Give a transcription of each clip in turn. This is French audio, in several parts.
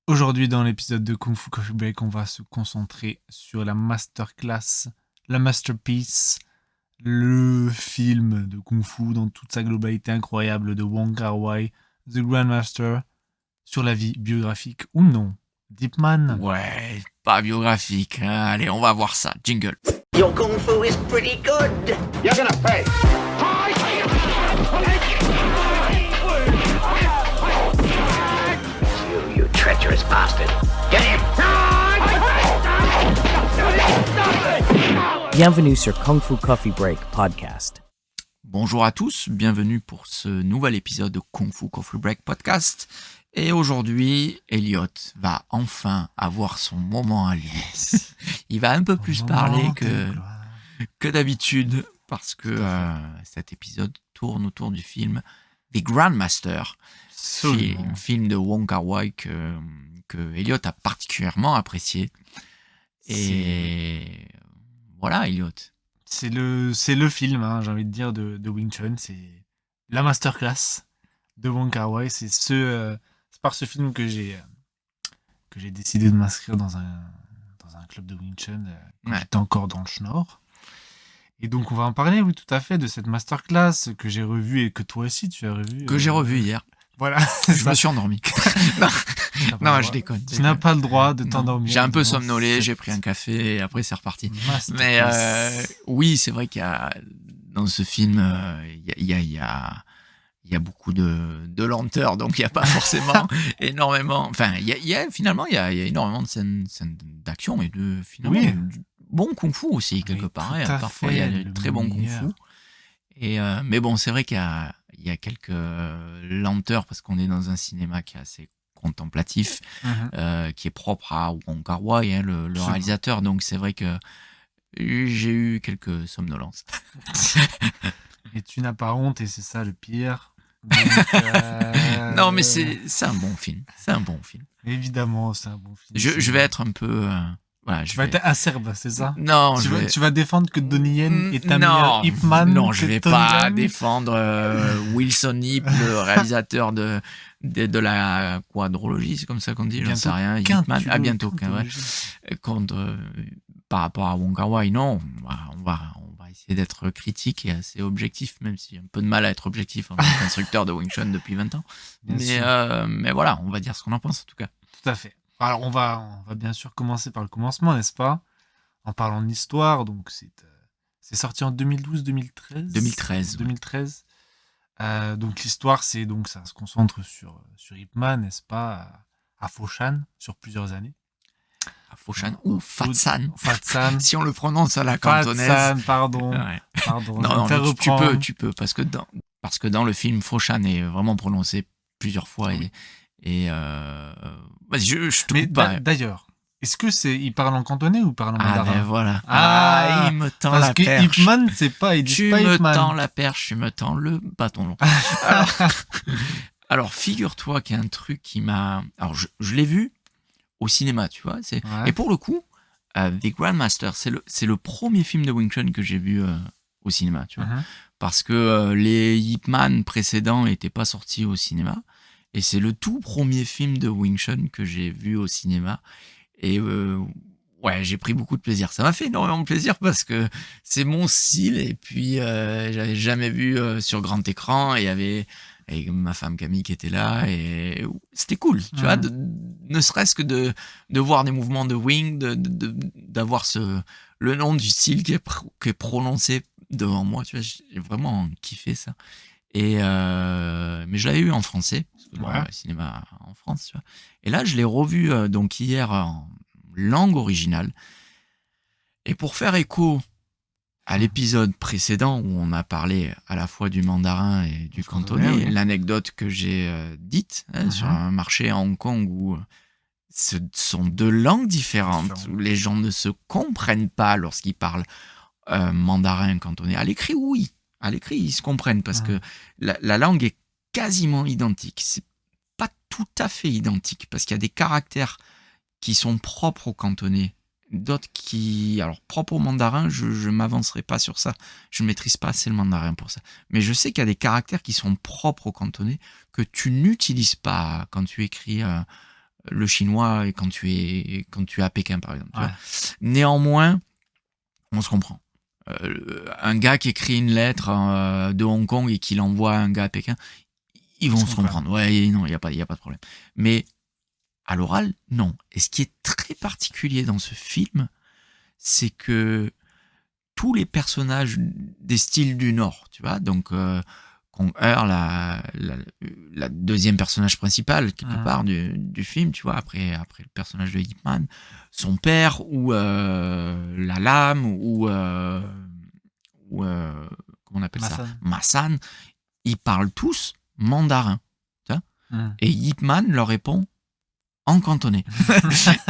Aujourd'hui, dans l'épisode de Kung Fu Coffee Break, on va se concentrer sur la masterclass, la masterpiece, le film de Kung Fu dans toute sa globalité incroyable de Wong Kar-wai, The Grandmaster, sur la vie biographique ou non d'Ip Man. Ouais, pas biographique. Hein. Allez, on va voir ça. Jingle. Your kung fu is pretty good. You're gonna pay. You treacherous bastard. Get him! Bienvenue sur Kung Fu Coffee Break podcast. Bonjour à tous, bienvenue pour ce nouvel épisode de Kung Fu Coffee Break podcast. Et aujourd'hui, Elliot va enfin avoir son moment à lui. Il va un peu plus parler que d'habitude parce que cet épisode tourne autour du film The Grandmaster, film de Wong Kar-wai que Elliot a particulièrement apprécié. Et voilà, Elliot. C'est le film, hein, j'ai envie de dire, de Wing Chun. C'est la masterclass de Wong Kar-wai. C'est par ce film que j'ai décidé de m'inscrire dans un club de Wing Chun quand j'étais encore dans le Schnorr. Et donc on va en parler, oui, tout à fait, de cette masterclass que j'ai revue et que toi aussi tu as revue. Que j'ai revu hier. Voilà. Je me suis endormi. non, je déconne. Tu n'as pas le droit de t'endormir. J'ai un peu somnolé, j'ai pris un café et après c'est reparti. Mais oui, c'est vrai qu'il y a dans ce film, il y a beaucoup de lenteur, donc il n'y a pas forcément énormément. Enfin, finalement, il y a énormément de scènes d'action et de finalement du bon kung-fu aussi quelque part. Parfois, il y a de très bons kung-fu. Et mais bon, c'est vrai qu'il y a quelques lenteurs parce qu'on est dans un cinéma qui est assez contemplatif, qui est propre à Wong Kar-wai, hein, le réalisateur. Donc c'est vrai que j'ai eu quelques somnolences. Et tu n'as pas honte, et c'est ça le pire. Donc, non, mais c'est un bon film. C'est un bon film. Évidemment, c'est un bon film. Je vais être un peu. Voilà, tu vas être acerbe, c'est ça? Non, tu vas défendre que Donnie Yen est un meilleur Ip Man. Non, je vais pas défendre Wilson Yip, le réalisateur de la quadrologie, c'est comme ça qu'on dit, j'en sais rien. Ip Man, à bientôt, par rapport à Wong Kar-wai, non, on va essayer d'être critique et assez objectif, même si j'ai un peu de mal à être objectif en tant qu'instructeur de Wing Chun depuis 20 ans. Mais voilà, on va dire ce qu'on en pense en tout cas. Tout à fait. Alors on va bien sûr commencer par le commencement, n'est-ce pas? En parlant de l'histoire, donc c'est sorti en 2012-2013. 2013. Donc l'histoire, ça se concentre sur Ip Man, n'est-ce pas, à Foshan, sur plusieurs années. À Foshan ou Fatsan. Fatsan. Si on le prononce à la cantonaise. Fatsan, pardon. Ouais. Non, tu peux, parce que dans le film, Foshan est vraiment prononcé plusieurs fois vas-y, je te coupe pas. D'ailleurs, est-ce que il parle en cantonais ou parle en mandarin? Ben voilà. Il me tend la perche. Parce que Ip Man, c'est pas, il dit pas Ip Man. Tu me tends la perche, tu me tends le bâton long. Alors, figure-toi qu'il y a un truc qui m'a... Alors, je l'ai vu au cinéma, tu vois. Et pour le coup, The Grandmaster, c'est le premier film de Wing Chun que j'ai vu au cinéma, tu vois. Parce que les Ip Man précédents n'étaient pas sortis au cinéma. Et c'est le tout premier film de Wing Chun que j'ai vu au cinéma. Et j'ai pris beaucoup de plaisir. Ça m'a fait énormément de plaisir parce que c'est mon style. Et puis, j'avais jamais vu sur grand écran. Et il y avait ma femme Camille qui était là. Et c'était cool, tu vois, ne serait-ce que de voir des mouvements de Wing, d'avoir le nom du style qui est prononcé devant moi. Tu vois, j'ai vraiment kiffé ça. Mais je l'avais eu en français, parce que le cinéma en France, tu vois. Et là, je l'ai revu donc hier en langue originale. Et pour faire écho à l'épisode précédent où on a parlé à la fois du mandarin et du cantonais, l'anecdote que j'ai dite sur un marché à Hong Kong où ce sont deux langues différentes, où les gens ne se comprennent pas lorsqu'ils parlent mandarin, cantonais. À l'écrit, oui. À l'écrit, ils se comprennent parce que la langue est quasiment identique. C'est pas tout à fait identique parce qu'il y a des caractères qui sont propres au cantonais, d'autres qui... Alors, propres au mandarin, je m'avancerai pas sur ça. Je ne maîtrise pas assez le mandarin pour ça. Mais je sais qu'il y a des caractères qui sont propres au cantonais que tu n'utilises pas quand tu écris le chinois et quand tu es à Pékin, par exemple. Tu Ouais. vois. Néanmoins, on se comprend. Un gars qui écrit une lettre de Hong Kong et qui l'envoie à un gars à Pékin, ils vont se comprendre. Ouais, non, il y a pas de problème. Mais à l'oral, non. Et ce qui est très particulier dans ce film, c'est que tous les personnages des styles du Nord, tu vois, donc Kong Er, la deuxième personnage principal quelque part du film, tu vois, après le personnage de Ip Man, son père ou la lame ou comment on appelle ça, Massan, ils parlent tous mandarin, tu vois, et Ip Man leur répond en cantonais.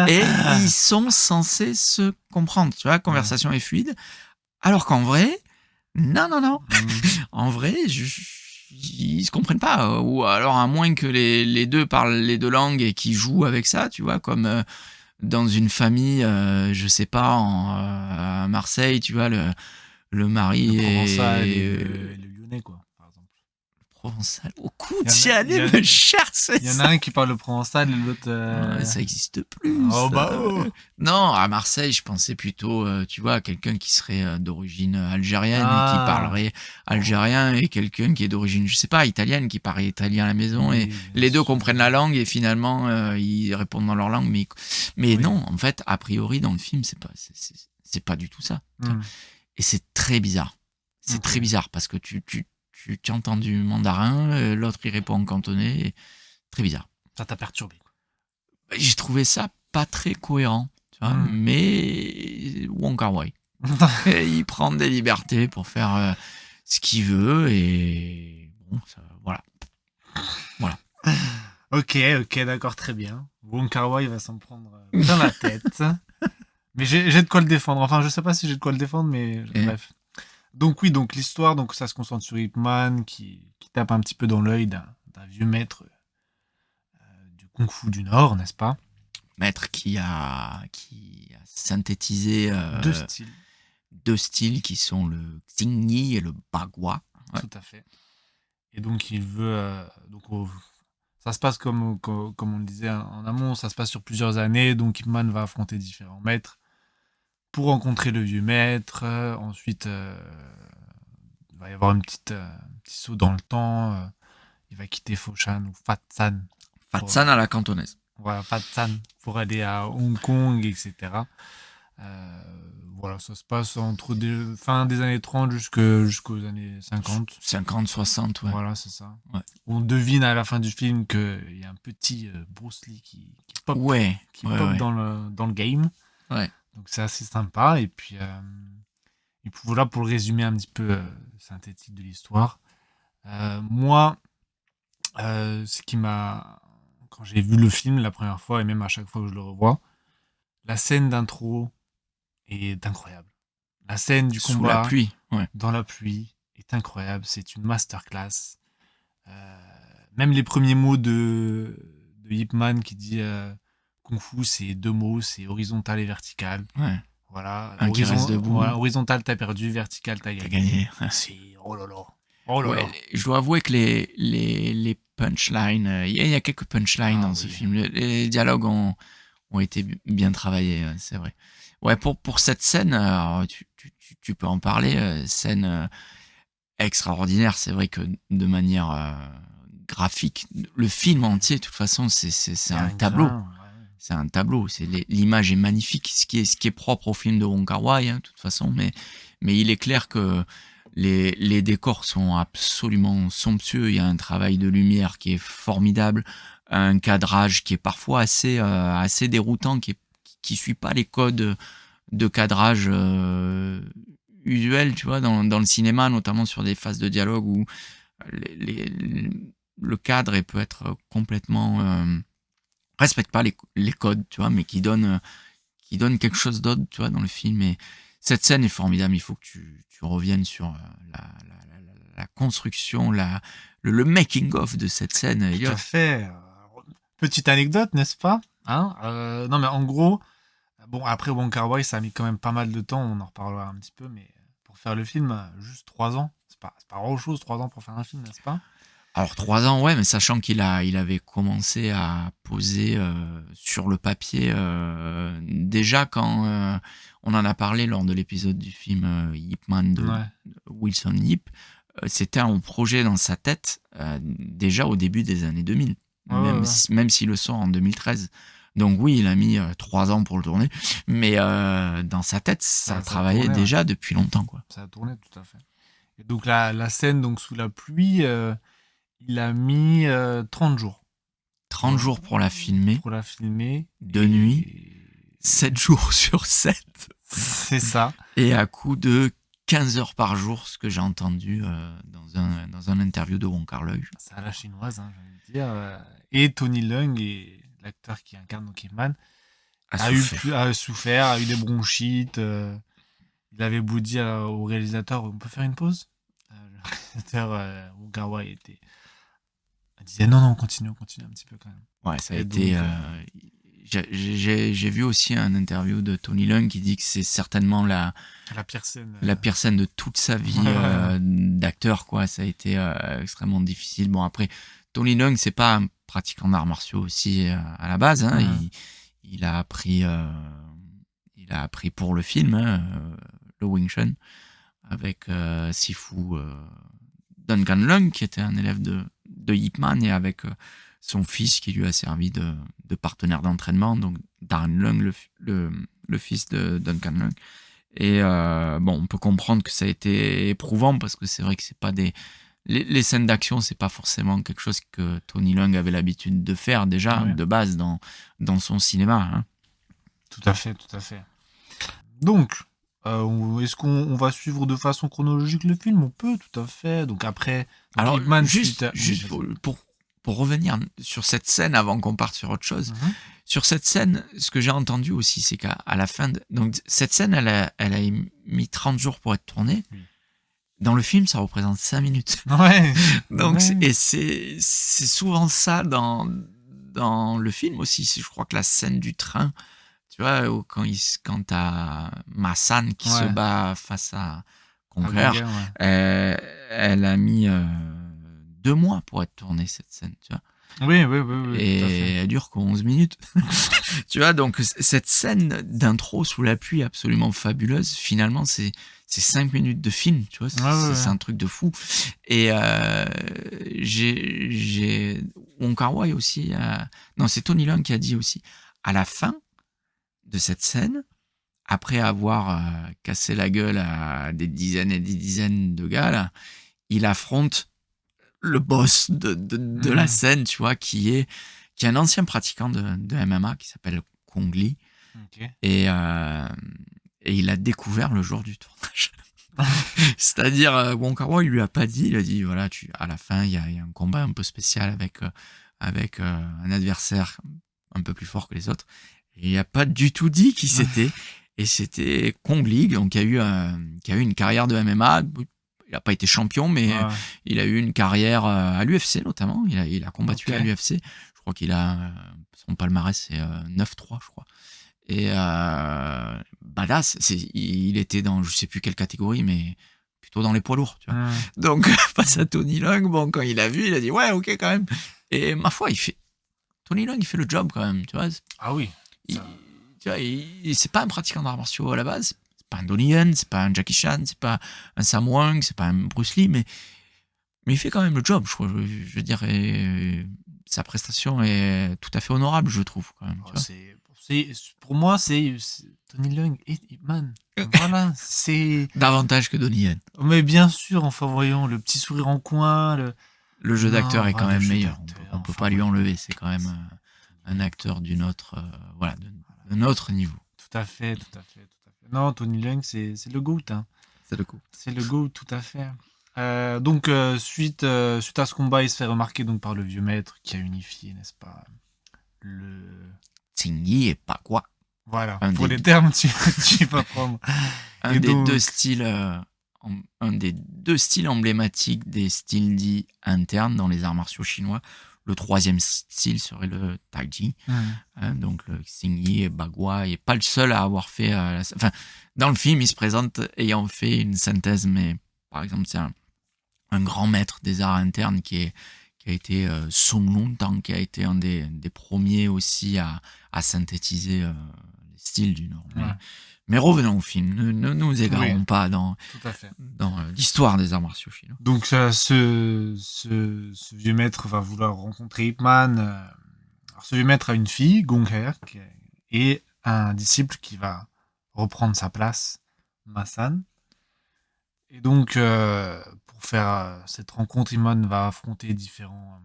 Et ils sont censés se comprendre, tu vois, la conversation est fluide. Alors qu'en vrai, non. En vrai, ils se comprennent pas. Ou alors, à moins que les deux parlent les deux langues et qu'ils jouent avec ça, tu vois, comme dans une famille, je sais pas, à Marseille, tu vois, le mari le provençal et le lyonnais, quoi, par exemple. Provençal. Au coup, tu allais me chercher. Il y en a un qui parle le provençal et l'autre. Ça existe plus. Oh bah oh. Non, à Marseille, je pensais plutôt, tu vois, à quelqu'un qui serait d'origine algérienne et qui parlerait algérien et quelqu'un qui est d'origine, je sais pas, italienne, qui parle italien à la maison et les deux comprennent la langue et finalement ils répondent dans leur langue. Mais non, en fait, a priori dans le film, c'est pas du tout ça. Et c'est très bizarre. C'est très bizarre parce que tu entends du mandarin, l'autre il répond en cantonais. Très bizarre. Ça t'a perturbé, quoi. J'ai trouvé ça pas très cohérent, tu vois, mais Wong Kar-wai. Il prend des libertés pour faire ce qu'il veut et bon, ça, voilà. Ok, d'accord, très bien. Wong Kar-wai va s'en prendre plein la tête. Mais j'ai de quoi le défendre. Enfin, je sais pas si j'ai de quoi le défendre, mais bref. Donc oui, donc l'histoire, donc ça se concentre sur Ip Man qui tape un petit peu dans l'œil d'un vieux maître du kung-fu du Nord, n'est-ce pas? Maître qui a synthétisé deux styles qui sont le Xingyi et le Bagua. Ouais. Tout à fait. Et donc il veut ça se passe comme on le disait en amont, ça se passe sur plusieurs années, donc Ip Man va affronter différents maîtres pour rencontrer le vieux maître. Ensuite, il va y avoir un petit saut dans le temps. Il va quitter Foshan ou Fatsan. Fatsan à la cantonaise. Voilà, Fatsan pour aller à Hong Kong, etc. Voilà, ça se passe entre fin des années 30 jusqu'aux années 50. 50, 60, ouais. Voilà, c'est ça. Ouais. On devine à la fin du film qu'il y a un petit Bruce Lee qui pop, dans le game. Ouais. Donc c'est assez sympa. Et puis voilà pour le résumé un petit peu synthétique de l'histoire. Moi, ce qui m'a... Quand j'ai vu le film la première fois, et même à chaque fois que je le revois, la scène d'intro est incroyable. La scène du combat la pluie, dans la pluie est incroyable. C'est une masterclass. Même les premiers mots de Ip Man qui dit Kung Fu, c'est deux mots, c'est horizontal et vertical. Ouais. Voilà. Un qui reste debout. Voilà, horizontal, t'as perdu, vertical, t'as gagné. C'est oh là là. Oh là là. Je dois avouer que les punchlines, il y a quelques punchlines dans ce film. Les dialogues ont été bien travaillés, c'est vrai. Ouais, pour cette scène, alors, tu peux en parler, scène extraordinaire. C'est vrai que de manière graphique, le film entier, de toute façon, c'est un tableau. C'est un tableau. L'image est magnifique, ce qui est propre au film de Wong Kar-wai, de toute façon. Mais il est clair que les décors sont absolument somptueux. Il y a un travail de lumière qui est formidable, un cadrage qui est parfois assez déroutant, qui suit pas les codes de cadrage usuels, tu vois, dans le cinéma, notamment sur des phases de dialogue où le cadre peut être complètement respecte pas les codes, tu vois, mais qui donne quelque chose d'autre, tu vois, dans le film. Et cette scène est formidable. Il faut que tu reviennes sur la construction, le making of de cette scène. Tout à fait. Petite anecdote, n'est-ce pas, hein? Non, mais en gros, bon, après Wong Kar-wai, ça a mis quand même pas mal de temps. On en reparlera un petit peu, mais pour faire le film, juste 3 ans. C'est pas grand-chose, 3 ans pour faire un film, n'est-ce pas? Alors 3 ans, ouais, mais sachant il avait commencé à poser sur le papier déjà quand on en a parlé lors de l'épisode du film Ip Man de Wilson Yip. C'était un projet dans sa tête déjà au début des années 2000, même s'il le sort en 2013. Donc oui, il a mis 3 ans pour le tourner, mais dans sa tête, ça travaillait déjà depuis longtemps, quoi. Ça a tourné, tout à fait. Et donc la scène donc sous la pluie, il a mis 30 jours. 30 jours pour la filmer. Pour la filmer. De nuit. 7 jours sur 7. C'est ça. Et à coup de 15 heures par jour, ce que j'ai entendu dans un interview de Wong Kar-wai. C'est à la chinoise, j'ai envie de dire. Et Tony Leung, et l'acteur qui incarne donc Ip Man, a souffert, a eu des bronchites. Il avait beau dire au réalisateur, on peut faire une pause. Le réalisateur Wong Kar-wai disait non, continue un petit peu quand même. Ouais, ça a été. J'ai vu aussi un interview de Tony Leung qui dit que c'est certainement la pire scène de toute sa vie d'acteur, quoi. Ça a été extrêmement difficile. Bon, après, Tony Leung, c'est pas un pratiquant d'arts martiaux aussi à la base. Hein. Il a appris pour le film, le Wing Chun, avec Sifu Duncan Leung, qui était un élève de Ip Man, et avec son fils qui lui a servi de partenaire d'entraînement, donc Darren Leung, le fils de Duncan Leung. Et on peut comprendre que ça a été éprouvant, parce que c'est vrai que c'est pas les scènes d'action, c'est pas forcément quelque chose que Tony Leung avait l'habitude de faire déjà de base dans son cinéma. Hein. Tout à fait. Donc, est-ce qu'on va suivre de façon chronologique le film? On peut, tout à fait. Donc après, alors juste pour revenir sur cette scène avant qu'on parte sur autre chose. Sur cette scène, ce que j'ai entendu aussi, c'est qu'à la fin donc cette scène, elle a mis 30 jours pour être tournée. Dans le film, ça représente 5 minutes. Ouais. Donc et c'est souvent ça dans le film aussi. Je crois que la scène du train, tu vois, quand t'as Ma-san qui se bat face à Conqueror, elle a mis 2 mois pour être tournée, cette scène, tu vois. Oui. Et elle dure que 11 minutes. Tu vois, donc cette scène d'intro sous la pluie absolument fabuleuse, finalement, c'est 5 minutes de film, tu vois. C'est un truc de fou. Et j'ai Wong Kar-wai aussi. Non, c'est Tony Leung qui a dit aussi, à la fin de cette scène, après avoir cassé la gueule à des dizaines et des dizaines de gars, là, il affronte le boss de la scène, tu vois, qui est un ancien pratiquant de MMA qui s'appelle Kong Lee. Et il a découvert le jour du tournage. C'est-à-dire, Wong Kar-wai, il lui a pas dit, il a dit, voilà, à la fin, il y a un combat un peu spécial avec un adversaire un peu plus fort que les autres. Et il a pas du tout dit qui c'était. Et c'était Kong Lee, donc qui a eu une carrière de MMA. Il n'a pas été champion, mais il a eu une carrière à l'UFC notamment. Il a combattu à l'UFC. Je crois qu'il a son palmarès, c'est 9-3, je crois. Et badass, il était dans je sais plus quelle catégorie, mais plutôt dans les poids lourds. Tu vois. Donc face à Tony Leung, quand il a vu, il a dit ouais, ok quand même. Et ma foi, Tony Leung, il fait le job quand même, tu vois. Ah oui. C'est pas un pratiquant d'arts martiaux à la base. C'est pas un Donnie Yen, c'est pas un Jackie Chan, c'est pas un Sam Wang, c'est pas un Bruce Lee, mais il fait quand même le job, je crois. Je dirais, sa prestation est tout à fait honorable, je trouve, quand même. Pour moi, c'est Tony Leung et Ip Man. Voilà, c'est... Davantage que Donnie Yen. Mais bien sûr, enfin, voyons, le petit sourire en coin... Le jeu d'acteur est quand même meilleur. On peut pas lui enlever, c'est quand même un acteur d'un autre niveau. Tout à fait. Non, Tony Leung, c'est le GOAT. Hein. C'est le GOAT. C'est le GOAT, tout à fait. Donc, suite à ce combat, il se fait remarquer donc, par le vieux maître qui a unifié, n'est-ce pas, le... Tsingyi et Bagua. Voilà, les termes, tu vas prendre. Un des deux styles emblématiques des styles dits internes dans les arts martiaux chinois. Le troisième style serait le Taiji. Donc le Tsingyi et Bagua n'est pas le seul à avoir fait... dans le film, il se présente ayant fait une synthèse, mais par exemple, c'est un grand maître des arts internes qui qui a été Song Longtang, qui a été un des premiers aussi à synthétiser les styles du Nord. Ouais. Mais revenons au film, ne nous égarons pas dans Tout à fait. l'histoire des arts martiaux chinois. Donc ce vieux maître va vouloir rencontrer Ip Man. Alors, ce vieux maître a une fille, Gong He, et un disciple qui va reprendre sa place, Ma San. Et donc, pour faire cette rencontre, Ip Man va affronter différents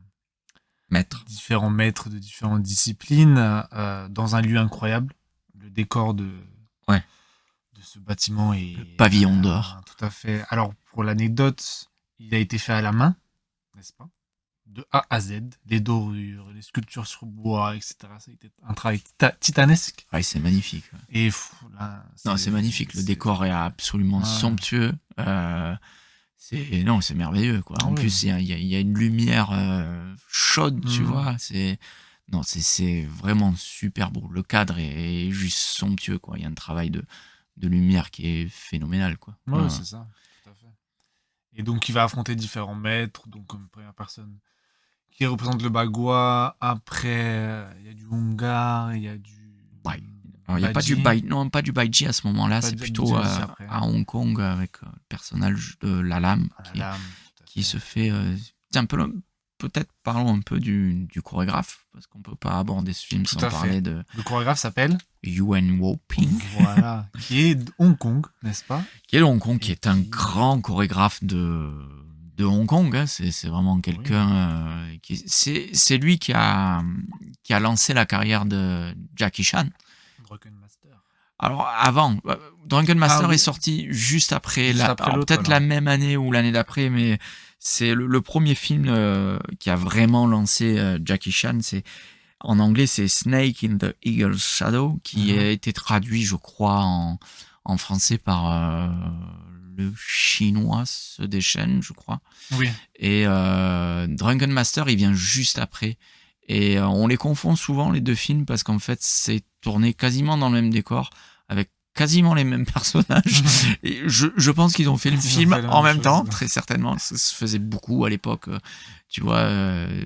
Maître. maîtres de différentes disciplines dans un lieu incroyable. Le décor de ce bâtiment est... Le pavillon d'or. Tout à fait. Alors, pour l'anecdote, il a été fait à la main, n'est-ce pas? De A à Z. Les dorures, les sculptures sur bois, etc. Ça a été un travail titanesque. Ouais, c'est magnifique. Et c'est magnifique. Le décor est absolument somptueux. C'est merveilleux, quoi. En plus, il y a une lumière chaude, tu vois. C'est vraiment super beau. Le cadre est juste somptueux, quoi. Il y a un travail de lumière qui est phénoménal, quoi. Ouais, c'est ça. Tout à fait. Et donc, il va affronter différents maîtres, donc comme première personne qui représente le Bagua. Après, il y a du Hongar, il y a du... Bai. Alors, il n'y a pas du Bai, non, pas du Baiji à ce moment-là, c'est plutôt à Hong Kong avec le personnage de La Lame qui se fait... c'est un peu... Peut-être parlons un peu du chorégraphe, parce qu'on ne peut pas aborder ce film sans parler de... Le chorégraphe s'appelle Yuan Wo-ping. Voilà, qui est de Hong Kong, n'est-ce pas? Qui est de Hong Kong, qui est un grand chorégraphe de Hong Kong. Hein. C'est vraiment quelqu'un... c'est lui qui a lancé la carrière de Jackie Chan. Drunken Master. Alors avant, Drunken Master est sorti juste après peut-être la même année ou l'année d'après, mais c'est le premier film qui a vraiment lancé Jackie Chan. En anglais, c'est Snake in the Eagle's Shadow, qui a été traduit, je crois, en français par le chinois se déchaîne, je crois. Oui. Et Drunken Master, il vient juste après. Et on les confond souvent, les deux films, parce qu'en fait, c'est tourné quasiment dans le même décor, avec quasiment les mêmes personnages. Et je pense qu'ils ont fait le film en même temps, très certainement. Ça se faisait beaucoup à l'époque. Tu vois,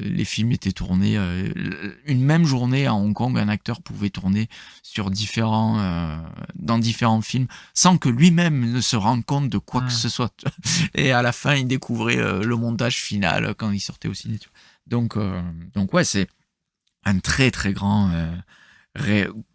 les films étaient tournés une même journée à Hong Kong. Un acteur pouvait tourner sur dans différents films sans que lui-même ne se rende compte de quoi que ce soit. Et à la fin, il découvrait le montage final quand il sortait au ciné. Tu vois. Donc ouais, c'est un très très grand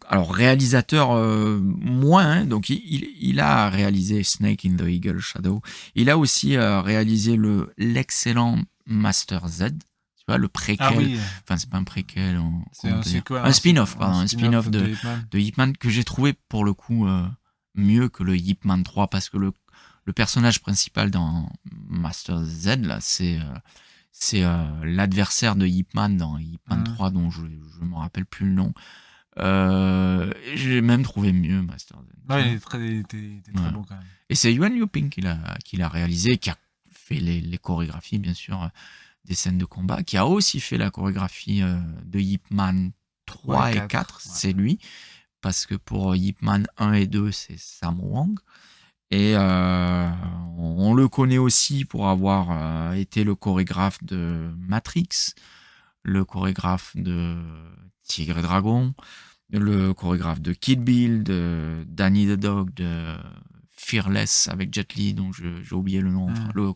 réalisateur moins, hein, donc il a réalisé Snake in the Eagle Shadow. Il a aussi réalisé l'excellent Master Z, tu vois, le préquel. Enfin, c'est pas un préquel, un spin-off, pardon, un spin-off de Ip Man que j'ai trouvé pour le coup mieux que le Ip Man 3, parce que le personnage principal dans Master Z là, c'est l'adversaire de Ip Man dans Ip Man 3 dont je me rappelle plus le nom. J'ai même trouvé mieux Master Z. Ouais, il était très bon quand même. Et c'est Yuan Liu-ping qui l'a réalisé, qui a fait les chorégraphies, bien sûr, des scènes de combat, qui a aussi fait la chorégraphie de Ip Man 3 et 4, c'est lui, parce que pour Ip Man 1 et 2, c'est Sam Wong. Et on le connaît aussi pour avoir été le chorégraphe de Matrix, le chorégraphe de Tigre et Dragon, le chorégraphe de Kill Bill, de Danny the Dog, de Fearless avec Jet Li, dont j'ai oublié le nom, enfin, le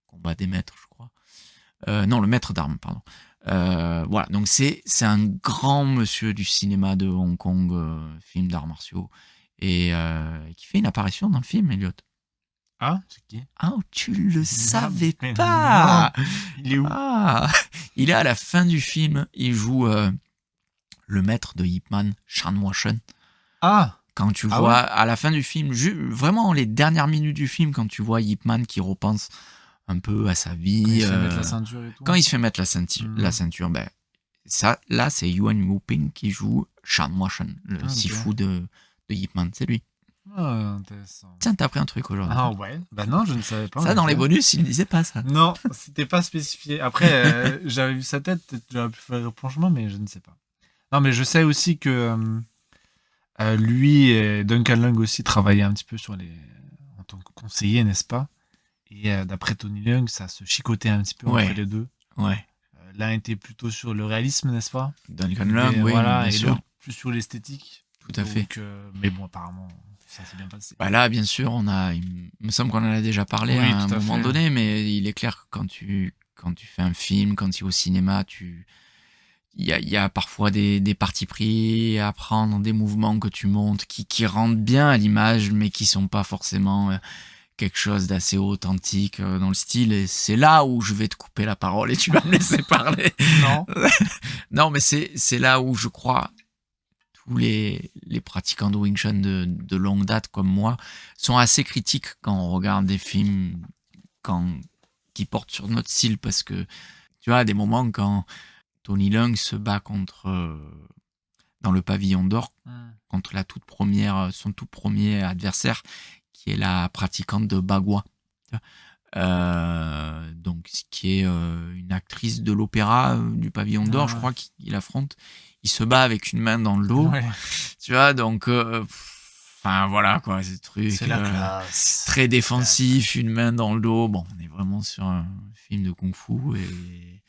combat des maîtres, je crois. Non, le maître d'armes, pardon. Voilà, donc c'est un grand monsieur du cinéma de Hong Kong, film d'arts martiaux, et qui fait une apparition dans le film, Elliot. Ah, c'est qui? Ah, tu le savais pas! Non. Il est où? Il est à la fin du film, il joue le maître de Ip Man, Chan Hua-shen. Quand tu vois, à la fin du film, vraiment les dernières minutes du film, quand tu vois Ip Man qui repense un peu à sa vie. Quand il se fait mettre la ceinture et tout. Quand il se fait mettre la ceinture, ben, ça, là, c'est Yuan Liu-ping qui joue Chan Hua-shen, le sifu de Ip Man, c'est lui. Ah, intéressant. Tiens, t'as appris un truc aujourd'hui. Ah ouais? Bah non, je ne savais pas. Ça, dans les bonus, il ne disait pas ça. Non, c'était pas spécifié. Après, j'avais vu sa tête, peut-être j'aurais pu faire le penchement, mais je ne sais pas. Non, mais je sais aussi que lui et Duncan Leung aussi travaillaient un petit peu en tant que conseiller, n'est-ce pas? Et d'après Tony Leung, ça se chicotait un petit peu entre les deux. Ouais. L'un était plutôt sur le réalisme, n'est-ce pas? Duncan Long, oui, voilà, bien et sûr. l'autre plus sur l'esthétique. Tout à fait. Mais bon, apparemment, ça s'est bien passé. Bah là, bien sûr, il me semble qu'on en a déjà parlé Oui, à un tout à moment fait. donné, mais il est clair que quand tu fais un film, quand tu es au cinéma, il y a parfois des partis pris à prendre, des mouvements que tu montes qui rendent bien à l'image, mais qui sont pas forcément quelque chose d'assez authentique dans le style. Et c'est là où je vais te couper la parole et tu vas me laisser parler. Non. Non, mais c'est là où je crois tous les pratiquants de Wing Chun de longue date comme moi sont assez critiques quand on regarde des films qui portent sur notre style, parce que tu vois, à des moments quand Tony Leung se bat dans le pavillon d'or contre son tout premier adversaire, qui est la pratiquante de Bagua. Donc, qui est une actrice de l'opéra du pavillon d'or, je crois qu'il affronte. Il se bat avec une main dans le dos. Ouais. Tu vois, donc, enfin, voilà, quoi, ce truc. C'est la classe. Très défensif, une main dans le dos. Bon, on est vraiment sur un film de kung-fu et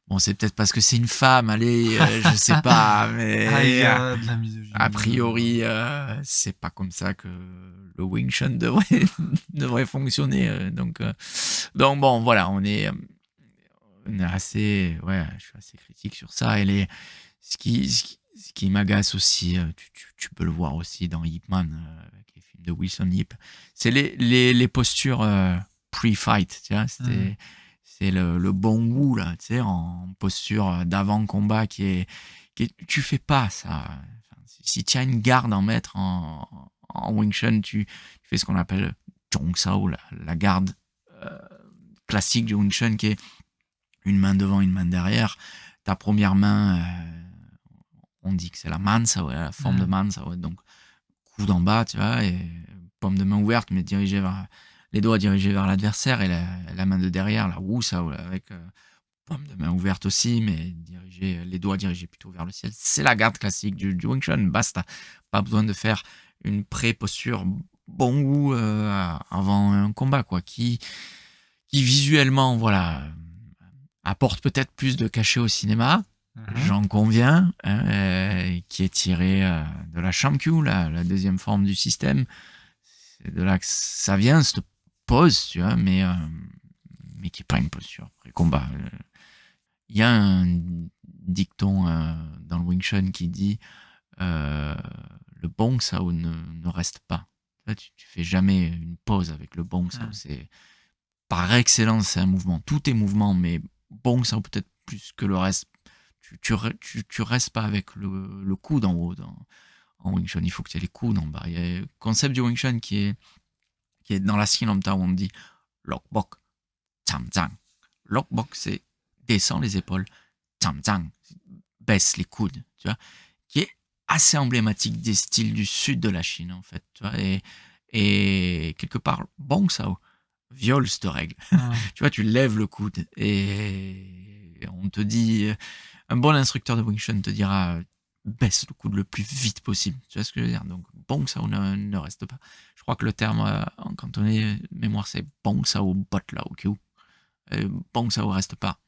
bon, c'est peut-être parce que c'est une femme, allez, je sais pas, mais Il y a de la misogynie. a priori, c'est pas comme ça que le Wing Chun devrait fonctionner. Donc bon, voilà, on est assez, ouais, je suis assez critique sur ça. Et ce qui m'agace aussi, tu peux le voir aussi dans Ip Man, avec les films de Wilson Yip, c'est les postures pre-fight, tu vois, c'est le bon goût, là, tu sais, en posture d'avant-combat tu fais pas ça. Enfin, si tu as une garde en maître en Wing Chun, tu fais ce qu'on appelle Zhong Sao, la garde classique du Wing Chun, qui est une main devant, une main derrière. Ta première main, on dit que c'est la mansa, ouais, la forme de mansa, ouais, donc coude en bas, tu vois, et paume de main ouverte, mais dirigée vers les doigts dirigés vers l'adversaire, et la main de derrière, la wusa, avec paume de main ouverte aussi, mais les doigts dirigés plutôt vers le ciel. C'est la garde classique du Wing Chun, basta. Pas besoin de faire une pré-posture bon goût avant un combat, quoi, qui visuellement, voilà, apporte peut-être plus de cachet au cinéma, j'en conviens, qui est tiré de la Shankyu, la deuxième forme du système. C'est de là que ça vient, cette pose, tu vois, mais qui n'est pas une posture pré-combat. Il y a un dicton dans le Wing Chun qui dit le Bong Sao ne reste pas. Tu fais jamais une pause avec le Bong Sao. C'est, par excellence, c'est un mouvement. Tout est mouvement, mais Bong Sao peut-être plus que le reste. Tu restes pas avec le coude en haut en Wing Chun. Il faut que tu aies les coudes en bas. Il y a le concept du Wing Chun qui est dans la Sinlamta, où on dit Lok Bok, Tam Zang. Lok Bok, c'est descend les épaules, Tam Zang, baisse les coudes, tu vois, qui est assez emblématique des styles du sud de la Chine, en fait, tu vois, et quelque part, Bong Sao viole cette règle. Tu vois, tu lèves le coude et on te dit, un bon instructeur de Wing Chun te dira, baisse le coude le plus vite possible. Tu vois ce que je veux dire? Donc, Bong Sao ne reste pas. Je crois que le terme en cantonais mémoire, c'est Bong Sao Bot Lao Kyu. Bong Sao reste pas.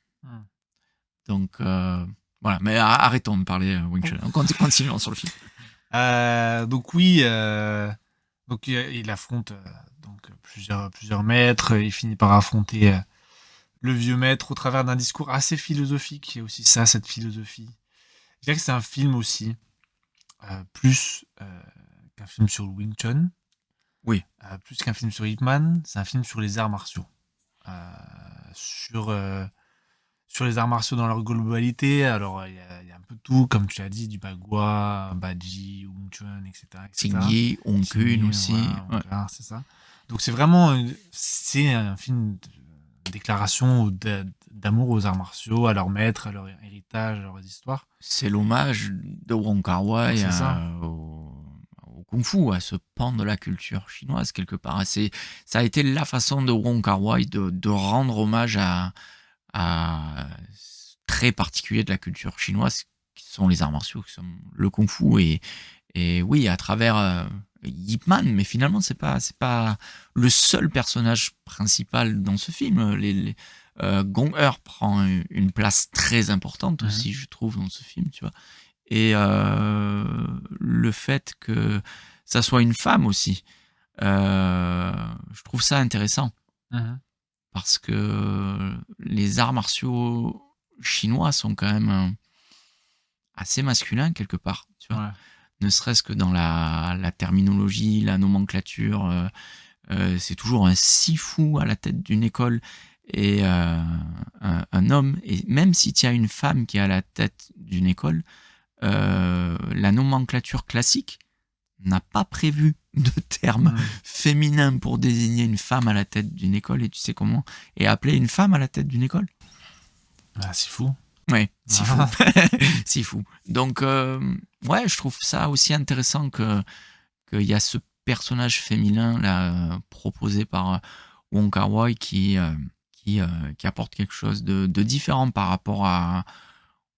Donc, voilà. Mais arrêtons de parler Wing Chun. Continuons sur le film. Donc, oui, donc il affronte donc plusieurs maîtres. Il finit par affronter le vieux maître au travers d'un discours assez philosophique. Il y a aussi ça, cette philosophie. Je dirais que c'est un film aussi, plus qu'un film sur le Wing Chun. Oui. Plus qu'un film sur Ip Man, c'est un film sur les arts martiaux. Sur les arts martiaux dans leur globalité. Alors, il y a un peu de tout, comme tu as dit, du Bagua, Baji, Wing Chun, etc. Xingyi, Hong Kun aussi. Voilà, c'est ça. Donc, c'est vraiment c'est un film de déclaration d'amour aux arts martiaux, à leur maître, à leur héritage, à leurs histoires. C'est l'hommage de Wong Kar-wai au kung-fu, à ce pan de la culture chinoise, quelque part. Ça a été la façon de Wong Kar-wai de rendre hommage à très particulier de la culture chinoise, qui sont les arts martiaux, qui sont le kung-fu, et oui, à travers Ip Man, mais finalement c'est pas le seul personnage principal dans ce film. Gong-Ur prend une place très importante aussi, je trouve, dans ce film, tu vois. Et le fait que ça soit une femme aussi, je trouve ça intéressant. Parce que les arts martiaux chinois sont quand même assez masculins quelque part, tu vois. Ne serait-ce que dans la terminologie, la nomenclature, c'est toujours un sifu à la tête d'une école et un homme. Et même si tu as une femme qui est à la tête d'une école, la nomenclature classique n'a pas prévu de terme féminin pour désigner une femme à la tête d'une école. Et tu sais comment est appelée une femme à la tête d'une école? Sifu. Ouais, sifu. Sifu. Donc, ouais, je trouve ça aussi intéressant qu'il y a ce personnage féminin là proposé par Wong Kar-wai qui apporte quelque chose de différent par rapport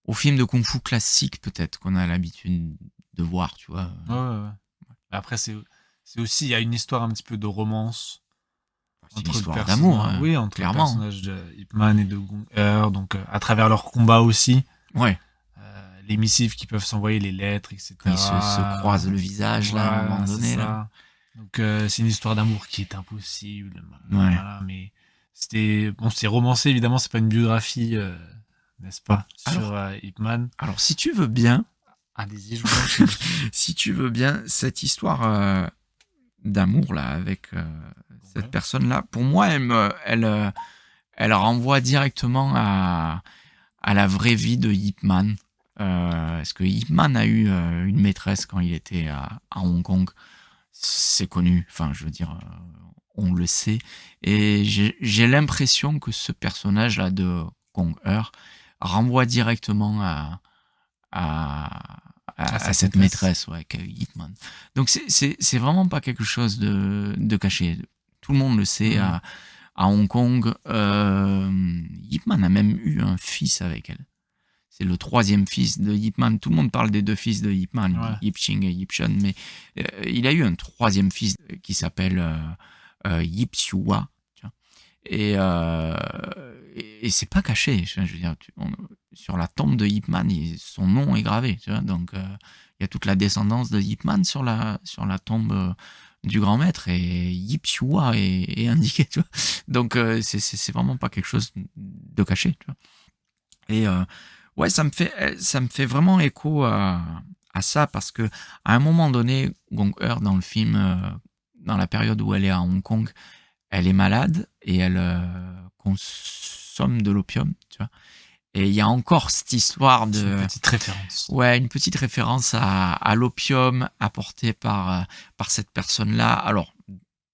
au film de kung-fu classique peut-être qu'on a l'habitude de voir, tu vois. Ouais. Après, c'est aussi, il y a une histoire un petit peu de romance. C'est une histoire d'amour, oui, entre clairement. le personnage de Ip Man et de Gong-Ur, donc à travers leur combat aussi. Ouais. Les missives qui peuvent s'envoyer, les lettres, etc. Ils se croisent le visage là, à un moment donné. Là. Donc c'est une histoire d'amour qui est impossible. Ouais. Voilà, mais c'est romancé, évidemment, c'est pas une biographie, n'est-ce pas, sur Ip Man. Alors si tu veux bien, allez-y, je vous en prie. si tu veux bien, cette histoire d'amour là avec cette personne-là, pour moi, elle renvoie directement à la vraie vie de Ip Man. Parce que Ip Man a eu une maîtresse quand il était à Hong Kong. C'est connu, enfin je veux dire, on le sait. Et j'ai l'impression que ce personnage-là de Gong-Ur renvoie directement à cette maîtresse, qu'est Ip Man. Donc c'est vraiment pas quelque chose de caché. Tout le monde le sait. À Hong Kong, Ip Man a même eu un fils avec elle. C'est le 3e fils de Ip Man. Tout le monde parle des 2 fils de Ip Man, Yip Ching et Yip Shun, mais il a eu un 3e fils qui s'appelle Yip Siua. Et c'est pas caché. Je veux dire, sur la tombe de Ip Man, son nom est gravé. Tu vois, donc il y a toute la descendance de Ip Man sur la tombe du grand maître, et Yip Siua est indiqué. Tu vois, donc c'est vraiment pas quelque chose de caché. Tu vois. Et ouais, ça me fait vraiment écho à ça, parce que à un moment donné, Gong-Ur dans le film, dans la période où elle est à Hong Kong, elle est malade et elle consomme de l'opium, tu vois. Et il y a encore cette histoire de... Une petite référence. Ouais, une petite référence à l'opium apporté par cette personne-là. Alors,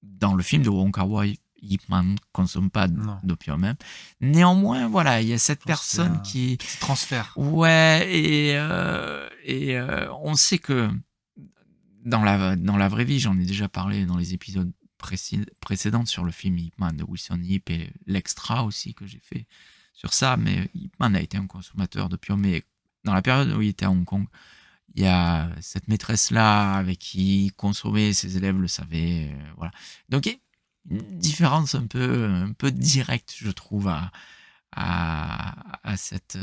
dans le film de Wong Kar-wai, Ip Man ne consomme pas d'opium même. Néanmoins, voilà, il y a cette personne qui... Petit transfert. Ouais, et on sait que dans la vraie vie, j'en ai déjà parlé dans les épisodes précédentes sur le film Ip Man de Wilson Yip, et l'extra aussi que j'ai fait sur ça, mais Ip Man a été un consommateur d'opium. Mais dans la période où il était à Hong Kong, il y a cette maîtresse-là avec qui il consommait, ses élèves le savaient, voilà. Donc, une différence un peu directe, je trouve, à cette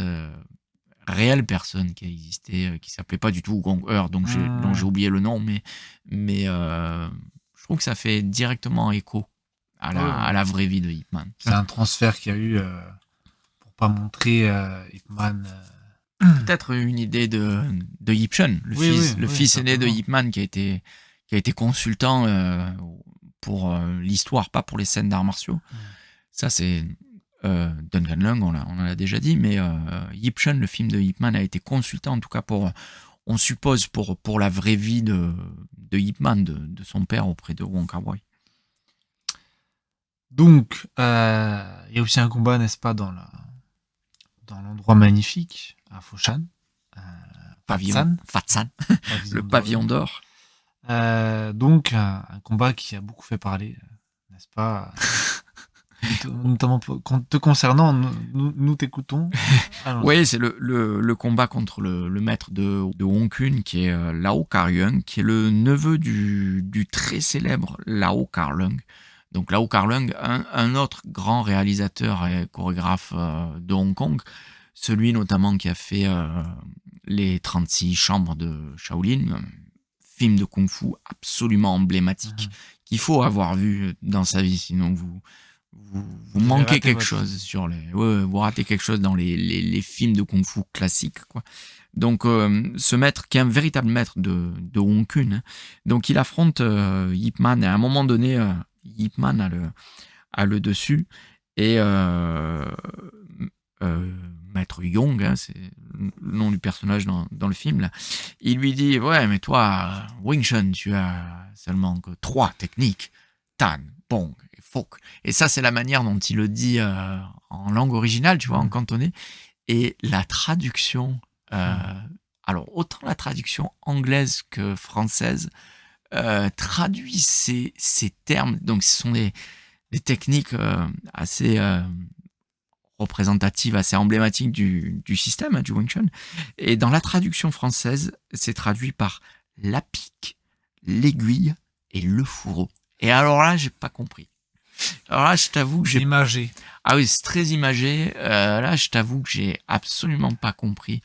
réelle personne qui a existé, qui s'appelait pas du tout Gong-Ur, dont j'ai oublié le nom, mais je trouve que ça fait directement écho à la vraie vie de Ip Man. C'est un transfert qu'il y a eu pour pas montrer Ip Man. Peut-être une idée de Yip Shun, le fils aîné de Ip Man, qui a été consultant pour l'histoire, pas pour les scènes d'arts martiaux. Ça, c'est Duncan Leung, on en a déjà dit, mais Yip Shun, le film de Ip Man, a été consultant, en tout cas on suppose pour la vraie vie de Ip Man, de son père auprès de Wong Kar-wai. Donc, il y a aussi un combat, n'est-ce pas, dans l'endroit magnifique, à Foshan. Fatsan, le pavillon d'or. Donc, un combat qui a beaucoup fait parler, n'est-ce pas? Notamment te concernant, nous t'écoutons. Oui, c'est le combat contre le maître de Hong Kun, qui est Lau Kar-leung, qui est le neveu du très célèbre Lau Kar-leung, Donc Lau Kar-leung, un autre grand réalisateur et chorégraphe de Hong Kong, celui notamment qui a fait les 36 chambres de Shaolin, un film de kung-fu absolument emblématique qu'il faut avoir vu dans sa vie, sinon vous manquez quelque chose sur vous ratez quelque chose dans les films de kung-fu classiques, quoi. Donc ce maître qui est un véritable maître de Wong Kun, hein. Donc il affronte Ip Man et à un moment donné Ip Man a le dessus et Maître Yong, hein, c'est le nom du personnage dans le film là, il lui dit ouais mais toi Wing Chun tu as seulement que 3 techniques, Tan, Bong et Fok, et ça c'est la manière dont il le dit en langue originale, tu vois, en cantonais, et la traduction alors autant la traduction anglaise que française traduit ces termes, donc ce sont des techniques assez représentatives, assez emblématiques du système, hein, du Wing Chun. Et dans la traduction française, c'est traduit par la pique, l'aiguille et le fourreau. Et alors là, j'ai pas compris. Alors là, je t'avoue que j'ai... Imagé. Ah oui, c'est très imagé. Là, je t'avoue que j'ai absolument pas compris.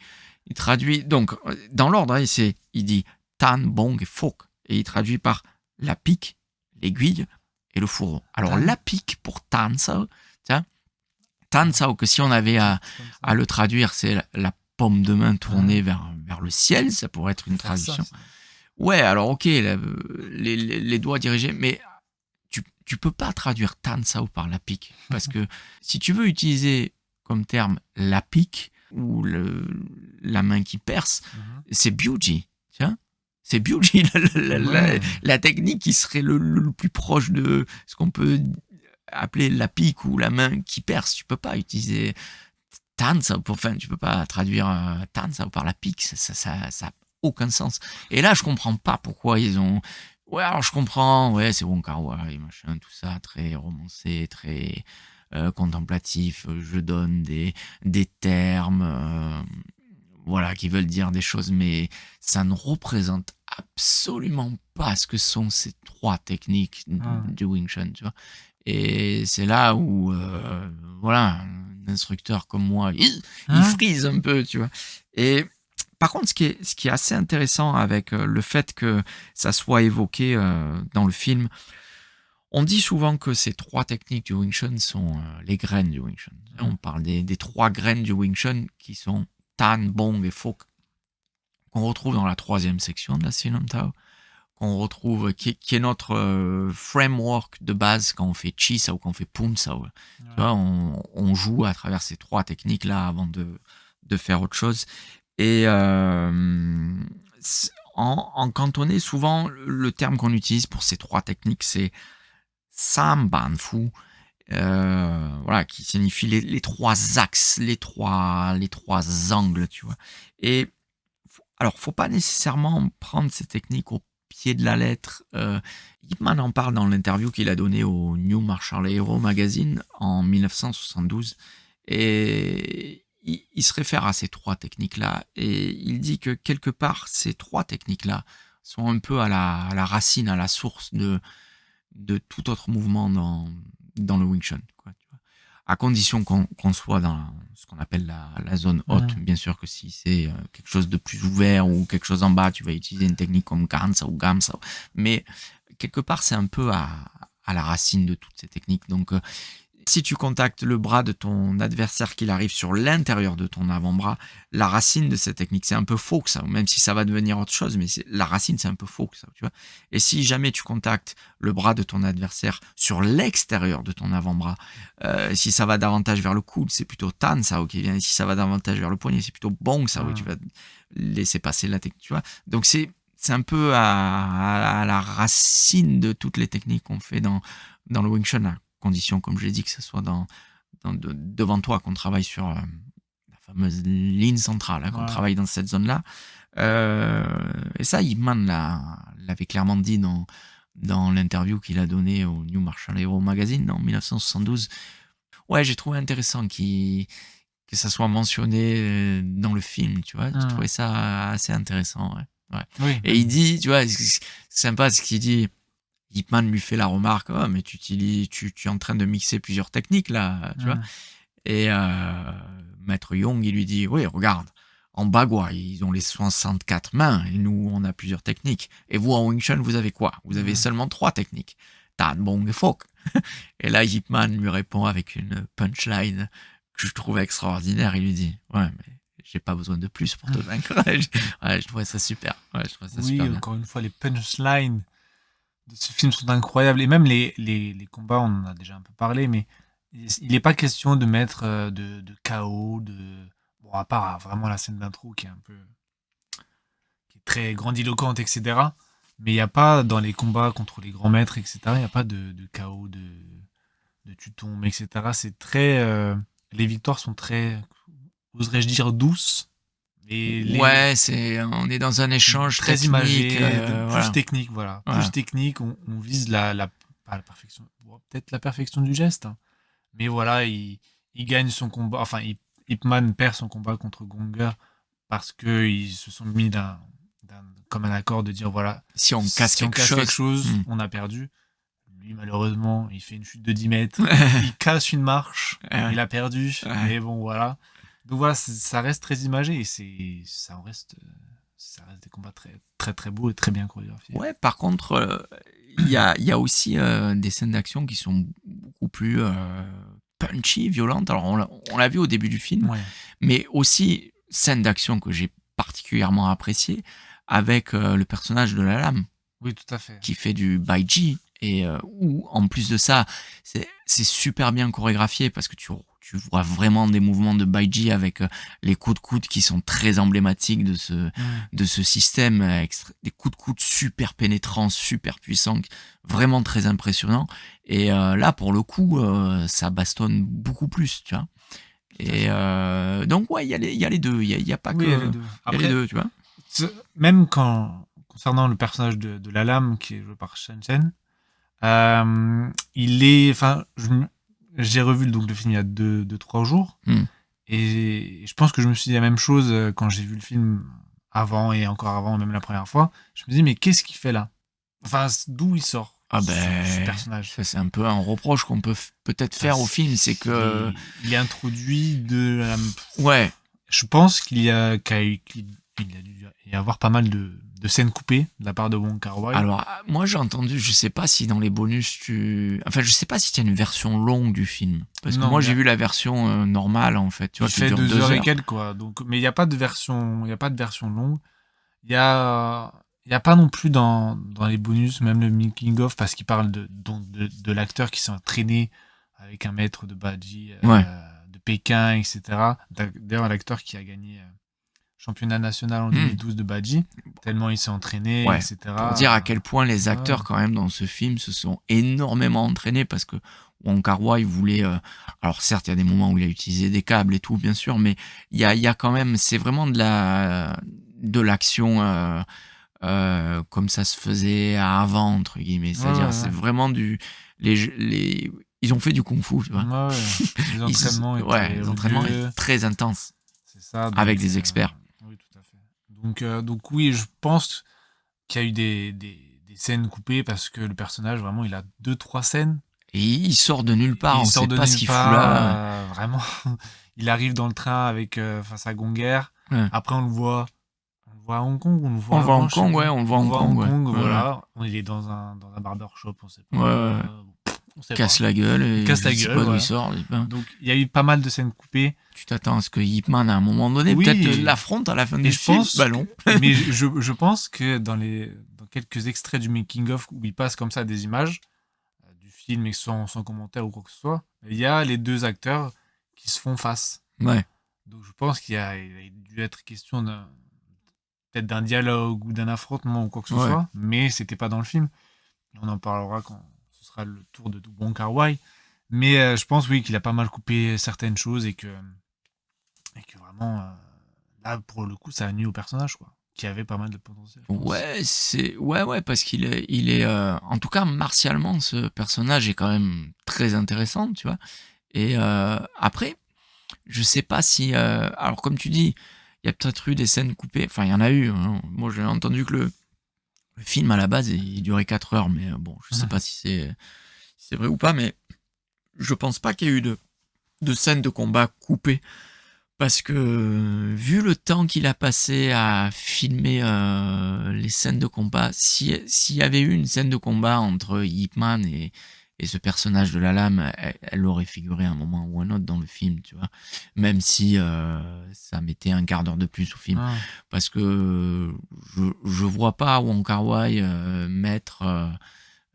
Il traduit... Donc, dans l'ordre, hein, il dit Tan, Bong et Fok. Et il traduit par la pique, l'aiguille et le fourreau. Alors, la pique pour Tan Sao, tiens, Tan Sao, que si on avait à le traduire, c'est la paume de main tournée vers le ciel, ça pourrait être une traduction. Ouais, alors ok, les doigts dirigés, mais tu peux pas traduire Tan Sao par la pique, parce que si tu veux utiliser comme terme la pique ou la main qui perce, c'est Biuji, tiens. C'est Biuji, la technique qui serait le plus proche de ce qu'on peut appeler la pique ou la main qui perce. Tu peux pas utiliser Tan Sao, tu peux pas traduire Tan Sao par la pique, ça a aucun sens. Et là, je comprends pas pourquoi ils ont... Ouais, alors je comprends, ouais, c'est Wong Kar-wai, machin, tout ça, très romancé, très contemplatif. Je donne des termes, voilà, qui veulent dire des choses, mais ça ne représente absolument pas ce que sont ces 3 techniques du Wing Chun, tu vois. Et c'est là où, voilà, un instructeur comme moi, il frise un peu, tu vois. Et par contre, ce qui est assez intéressant avec le fait que ça soit évoqué dans le film, on dit souvent que ces 3 techniques du Wing Chun sont les graines du Wing Chun. On parle des 3 graines du Wing Chun qui sont Tan, Bong et Fok, qu'on retrouve dans la 3e section de la Silam Tao, qu'on retrouve, qui est notre framework de base quand on fait Chi Sao ou quand on fait Pun Sao. Tu vois, on joue à travers ces 3 techniques-là avant de faire autre chose. Et en cantonais, souvent, le terme qu'on utilise pour ces 3 techniques, c'est Sam Ban Fu, voilà, qui signifie les 3 axes, les trois angles, tu vois. Et alors, faut pas nécessairement prendre ces techniques au pied de la lettre. Ip Man en parle dans l'interview qu'il a donnée au New Martial Hero Magazine en 1972, et il se réfère à ces 3 techniques-là, et il dit que quelque part, ces 3 techniques-là sont un peu à la racine, à la source de tout autre mouvement dans le Wing Chun, quoi, tu vois. À condition qu'on soit dans ce qu'on appelle la zone haute. Bien sûr que si c'est quelque chose de plus ouvert ou quelque chose en bas, tu vas utiliser une technique comme Gan Sao ou Gam Sao. Mais quelque part, c'est un peu à la racine de toutes ces techniques. Donc, si tu contactes le bras de ton adversaire, qu'il arrive sur l'intérieur de ton avant-bras, la racine de cette technique, c'est un peu faux que ça, même si ça va devenir autre chose, mais la racine, c'est un peu faux que ça, tu vois. Et si jamais tu contactes le bras de ton adversaire sur l'extérieur de ton avant-bras, si ça va davantage vers le coude, c'est plutôt Tan Sao qui vient, et si ça va davantage vers le poignet, c'est plutôt Bong Sao, tu vas laisser passer la technique, tu vois. Donc c'est un peu à la racine de toutes les techniques qu'on fait dans le Wing Chun, là. Condition, comme je l'ai dit, que ce soit devant toi, qu'on travaille sur la fameuse ligne centrale, hein, qu'on travaille dans cette zone-là. Et ça, Ip Man l'avait clairement dit dans l'interview qu'il a donnée au New Martial Hero Magazine en 1972. Ouais, j'ai trouvé intéressant que ça soit mentionné dans le film, tu vois. J'ai trouvé ça assez intéressant, ouais. Oui. Et il dit, tu vois, c'est sympa ce qu'il dit. Ip Man lui fait la remarque, oh, mais tu es en train de mixer plusieurs techniques là, tu vois. Et Maître Young, il lui dit, oui, regarde, en Bagua, ils ont les 64 mains, et nous, on a plusieurs techniques. Et vous, en Wing Chun, vous avez quoi? Vous avez seulement 3 techniques. Tan, Bong et Fok. Et là, Ip Man lui répond avec une punchline que je trouve extraordinaire. Il lui dit, ouais, mais j'ai pas besoin de plus pour te vaincre. Je trouvais ça super. Oui, encore une fois, les punchlines de ce film sont incroyables. Et même les combats, on en a déjà un peu parlé, mais il n'est pas question de mettre de KO, bon, à part vraiment la scène d'intro qui est très grandiloquente, etc. Mais il n'y a pas, dans les combats contre les grands maîtres, etc., il n'y a pas de KO, de tu tombes, etc. C'est très... les victoires sont très, oserais-je dire, douces. Et ouais, on est dans un échange très technique, imagé, plus voilà. technique, voilà. Voilà. Plus technique, on vise pas la perfection, bon, peut-être la perfection du geste, hein. Mais voilà, il gagne son combat, enfin, Ip Man perd son combat contre Gonger parce qu'ils se sont mis comme un accord de dire, voilà, si on casse quelque chose, on a perdu. Lui, malheureusement, il fait une chute de 10 mètres, il casse une marche, il a perdu, mais bon, voilà. Donc voilà, ça reste très imagé et ça reste des combats très, très, très beaux et très bien chorégraphiés. Ouais, par contre, il y a aussi des scènes d'action qui sont beaucoup plus punchy, violentes. Alors, on l'a vu au début du film, mais aussi scènes d'action que j'ai particulièrement appréciées avec le personnage de la lame. Oui, tout à fait. Qui fait du baiji. Et où, en plus de ça, c'est super bien chorégraphié parce que tu vois vraiment des mouvements de baiji avec les coups de coude qui sont très emblématiques de ce système, des coups de coude super pénétrants, super puissants, vraiment très impressionnants. Et là, pour le coup, ça bastonne beaucoup plus, tu vois. Et donc, ouais, il y a les deux. Il y a pas que... Il y a les deux. Après, il y a les deux, tu vois. Même concernant le personnage de la lame qui est joué par Shen Chen, j'ai revu le film il y a 2-3 jours et je pense que je me suis dit la même chose quand j'ai vu le film avant et encore avant, même la première fois. Je me dis, mais qu'est-ce qu'il fait là? Enfin, d'où il sort ce personnage? Ça, c'est un peu un reproche qu'on peut peut-être faire au film, c'est que il est introduit ouais. Je pense qu'il a dû y avoir pas mal de scènes coupées de la part de Wong Kar-wai. Alors, moi j'ai entendu, je sais pas si dans les bonus je sais pas si tu as une version longue du film. Parce que moi j'ai vu la version normale en fait. Tu vois, il fait 2 heures et quelques, quoi. Donc, mais il n'y a pas de version longue. Il y a pas non plus dans les bonus, même le making of, parce qu'il parle de l'acteur qui s'est entraîné avec un maître de baiji de Pékin, etc. D'ailleurs, l'acteur qui a gagné championnat national en 2012 de baiji, tellement il s'est entraîné, etc. Pour dire à quel point les acteurs quand même dans ce film se sont énormément entraînés, parce que Wong Kar-wai voulait... alors certes, il y a des moments où il a utilisé des câbles et tout, bien sûr, mais il y a quand même... C'est vraiment de l'action comme ça se faisait avant, entre guillemets. C'est-à-dire, c'est vraiment ils ont fait du kung-fu, tu vois. Les entraînements étaient très intenses. C'est ça. Donc, avec des experts. Oui, tout à fait. Donc oui, je pense qu'il y a eu des scènes coupées parce que le personnage, vraiment, il a 2-3 scènes. Et il sort de nulle part, on ne sait pas ce qu'il fout là. Vraiment, il arrive dans le train face à Gonger. Après, on le voit à Hong Kong, on le voit à Hong Kong, on le voit à Hong Kong, voilà. Il est dans un barbershop, on sait pas. On casse la gueule et il sort. Donc il y a eu pas mal de scènes coupées. Tu t'attends à ce que Ip Man à un moment donné peut-être l'affronte à la fin du film. Mais je pense que dans quelques extraits du making of où il passe comme ça des images du film et sans commentaire ou quoi que ce soit, il y a les deux acteurs qui se font face. Ouais. Donc je pense qu'il a dû être question peut-être d'un dialogue ou d'un affrontement ou quoi que ce soit, mais c'était pas dans le film. On en parlera quand ce sera le tour de Wong Kar-wai. Mais je pense qu'il a pas mal coupé certaines choses et que vraiment là pour le coup ça a nuit au personnage, quoi, qui avait pas mal de potentiel. Ouais, parce qu'il est en tout cas martialement, ce personnage est quand même très intéressant, tu vois. Et après, je sais pas si alors comme tu dis, il y a peut-être eu des scènes coupées, enfin il y en a eu, hein. Moi j'ai entendu que Le film, à la base, il durait 4 heures, mais bon, je sais pas si c'est vrai ou pas, mais je pense pas qu'il y ait eu de scènes de combat coupées. Parce que, vu le temps qu'il a passé à filmer les scènes de combat, s'il y avait eu une scène de combat entre Ip Man et ce personnage de la lame, elle aurait figuré à un moment ou un autre dans le film, tu vois. Même si ça mettait un quart d'heure de plus au film. Parce que je vois pas Wong Kar-wai mettre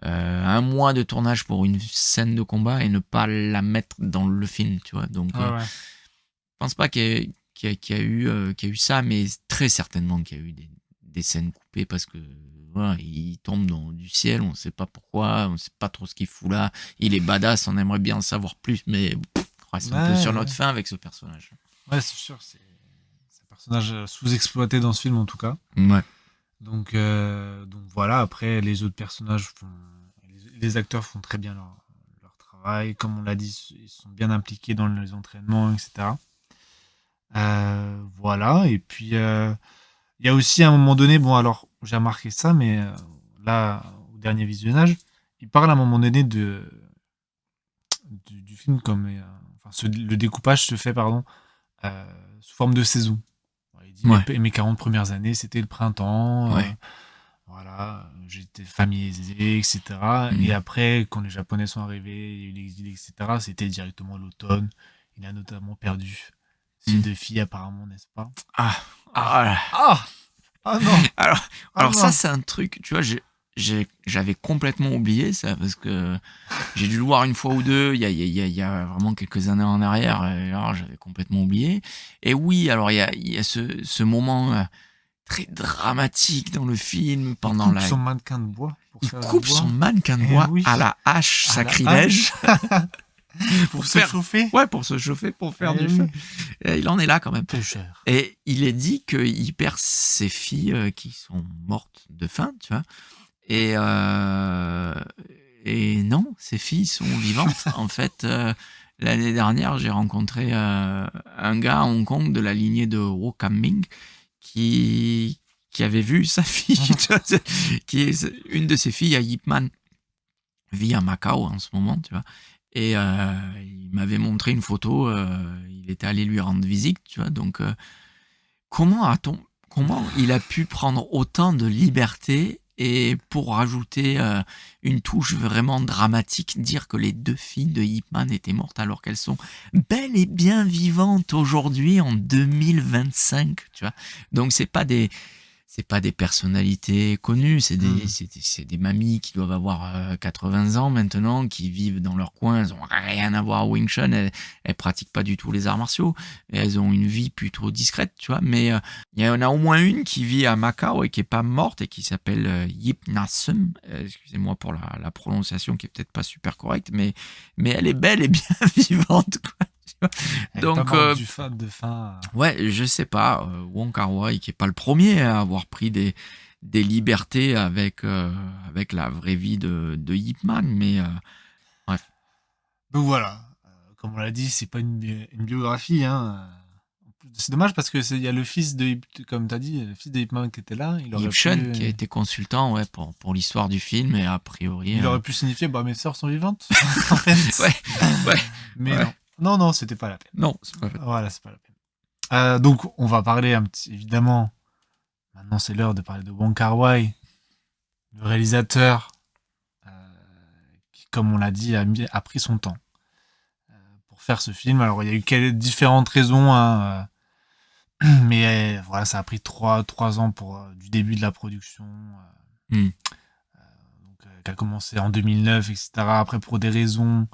1 mois de tournage pour une scène de combat et ne pas la mettre dans le film, tu vois. Donc, je pense pas qu'il y a eu ça, mais très certainement qu'il y a eu des scènes coupées parce que voilà, il tombe du ciel, on sait pas pourquoi, on sait pas trop ce qu'il fout là. Il est badass, on aimerait bien en savoir plus, mais c'est un peu sur notre fin avec ce personnage. Ouais, c'est sûr, c'est un personnage sous-exploité dans ce film en tout cas. Ouais. Donc voilà, après les autres personnages les acteurs font très bien leur travail, comme on l'a dit, ils sont bien impliqués dans les entraînements, etc. Voilà, et puis il y a aussi à un moment donné, bon alors j'ai remarqué ça, mais là au dernier visionnage, il parle à un moment donné du film comme le découpage se fait sous forme de saison. Il dit mes 40 premières années c'était le printemps, voilà, j'étais famille aisée, etc. Et après quand les Japonais sont arrivés, il y a eu l'exil, etc. C'était directement l'automne. Il a notamment perdu ces 2 filles apparemment, n'est-ce pas? Non. Alors ça c'est un truc, tu vois, j'avais complètement oublié ça parce que j'ai dû le voir une fois ou deux il y a vraiment quelques années en arrière, et alors j'avais complètement oublié. Et oui, alors il y a ce moment très dramatique dans le film pendant il coupe son mannequin de bois son mannequin de bois à la hache, sacrilège. Pour se chauffer. Ouais, pour se chauffer, pour faire du feu. Et il en est là quand même. Pêcheur. Et il est dit qu'il perd ses filles qui sont mortes de faim, tu vois. Et non, ses filles sont vivantes. En fait, l'année dernière, j'ai rencontré un gars à Hong Kong de la lignée de Ho Kam Ming qui avait vu sa fille, qui est une de ses filles à Ip Man, vit à Macao en ce moment, tu vois. Et il m'avait montré une photo, il était allé lui rendre visite, tu vois. Donc, comment il a pu prendre autant de liberté et pour rajouter une touche vraiment dramatique, dire que les 2 filles de Ip Man étaient mortes alors qu'elles sont bel et bien vivantes aujourd'hui en 2025, tu vois. Donc, c'est pas des personnalités connues, c'est des mamies qui doivent avoir 80 ans maintenant, qui vivent dans leur coin, elles ont rien à voir à Wing Chun, elles pratiquent pas du tout les arts martiaux, et elles ont une vie plutôt discrète, tu vois, mais il y en a au moins une qui vit à Macao et qui est pas morte et qui s'appelle Yip Na Sum, excusez-moi pour la prononciation qui est peut-être pas super correcte, mais elle est belle et bien vivante, quoi. Donc du de faim. Ouais, je sais pas, Wong Kar-wai qui est pas le premier à avoir pris des libertés avec la vraie vie de Ip Man, mais bref. Donc voilà, comme on l'a dit, c'est pas une biographie, hein. C'est dommage parce que il y a le fils de comme t'as dit, le fils de Ip Man qui était là, Yip Shun qui a été consultant pour l'histoire du film, et a priori il aurait pu signifier mes sœurs sont vivantes en fait. ouais. Mais non, c'était pas la peine. Non, c'est pas la peine. Voilà, c'est pas la peine. Donc, on va parler évidemment. Maintenant, c'est l'heure de parler de Wong Kar-wai, le réalisateur, qui, comme on l'a dit, a pris son temps pour faire ce film. Alors, il y a eu différentes raisons, hein, mais voilà, ça a pris 3 ans du début de la production. Donc, qui a commencé en 2009, etc. Après, pour des raisons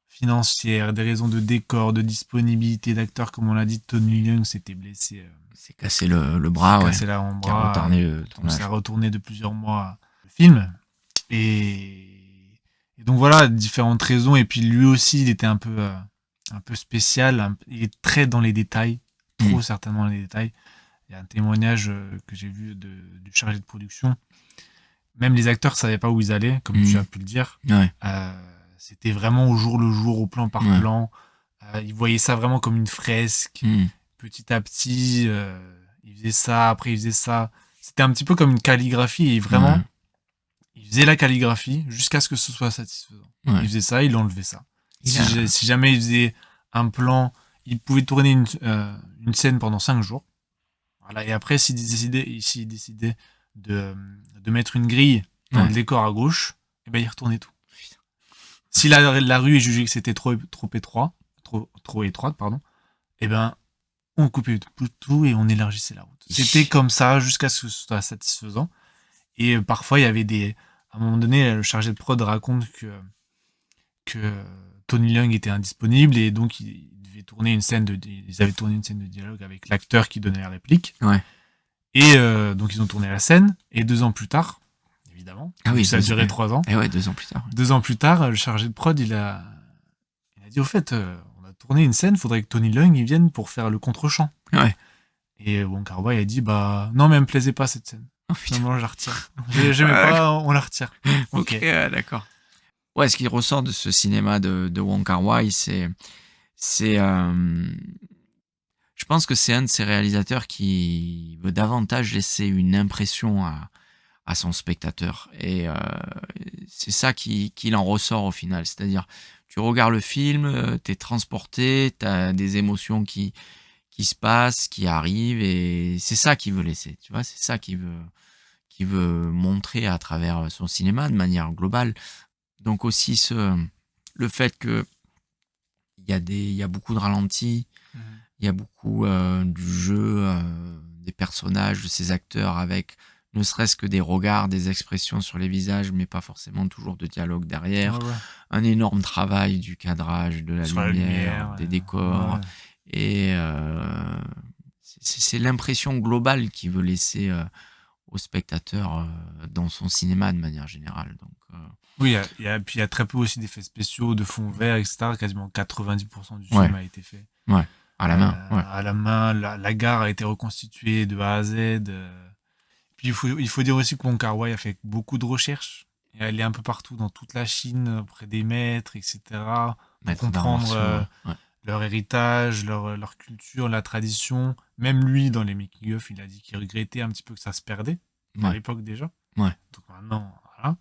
financières, des raisons de décor, de disponibilité d'acteurs, comme on l'a dit, Tony Leung s'était blessé. C'est cassé le bras, cassé l'avant-bras. Ça a retourné de plusieurs mois le film. Et donc voilà, différentes raisons. Et puis lui aussi, il était un peu spécial. Il est très dans les détails, trop certainement dans les détails. Il y a un témoignage que j'ai vu du chargé de production. Même les acteurs ne savaient pas où ils allaient, comme tu as pu le dire. Ouais. C'était vraiment au jour le jour, au plan par plan. Ils voyaient ça vraiment comme une fresque. Petit à petit, il faisait ça, après il faisait ça. c'était un petit peu comme une calligraphie et vraiment, il faisait la calligraphie jusqu'à ce que ce soit satisfaisant. Ouais. Il faisait ça, il enlevait ça. Il Si jamais il faisait un plan, il pouvait tourner une scène pendant 5 jours. Voilà, et après, s'il décidait de mettre une grille dans le décor à gauche, et ben il retournait tout. Si la rue est jugée que c'était trop étroite, et ben on coupait tout et on élargissait la route. C'était comme ça jusqu'à ce que ce soit satisfaisant. Et parfois, il y avait à un moment donné, le chargé de prod raconte que Tony Leung était indisponible et donc ils avaient tourné une scène de dialogue avec l'acteur qui donnait la réplique. Ouais. Et donc ils ont tourné la scène et 2 ans plus tard, évidemment, ça a duré 3 ans. Et ouais, 2 ans plus tard. 2 ans plus tard, le chargé de prod, il a dit au fait, on a tourné une scène, faudrait que Tony Leung il vienne pour faire le contre-champ. Ouais. Et Wong Kar-wai a dit non, mais elle me plaisait pas cette scène. Oh, putain. Non, je la retire. J'aimais pas, on la retire. Ok, d'accord. Ouais, ce qui ressort de ce cinéma de Wong Kar-wai, c'est je pense que c'est un de ces réalisateurs qui veut davantage laisser une impression à son spectateur. Et c'est ça qu'il en ressort au final. C'est-à-dire, tu regardes le film, t'es transporté, t'as des émotions qui se passent, qui arrivent, et c'est ça qu'il veut laisser. Tu vois, c'est ça qu'il veut montrer à travers son cinéma de manière globale. Donc aussi le fait que il y a beaucoup de ralentis, il y a beaucoup du jeu des personnages, de ces acteurs, avec ne serait-ce que des regards, des expressions sur les visages, mais pas forcément toujours de dialogue derrière. Ouais. Un énorme travail du cadrage, de la lumière, des décors. Ouais. Et c'est l'impression globale qu'il veut laisser au spectateur dans son cinéma de manière générale. Donc, Oui, puis il y a très peu aussi d'effets spéciaux, de fond vert, etc. Quasiment 90% du film a été fait. Ouais, à la main. Ouais. À la main, la gare a été reconstituée de A à Z. Puis il faut dire aussi que Wong Kar-wai a fait beaucoup de recherches. Et elle est un peu partout dans toute la Chine, auprès des maîtres, etc. Pour comprendre leur héritage, leur culture, la tradition. Même lui, dans les making-of, il a dit qu'il regrettait un petit peu que ça se perdait, à l'époque déjà. Ouais. Donc maintenant, voilà.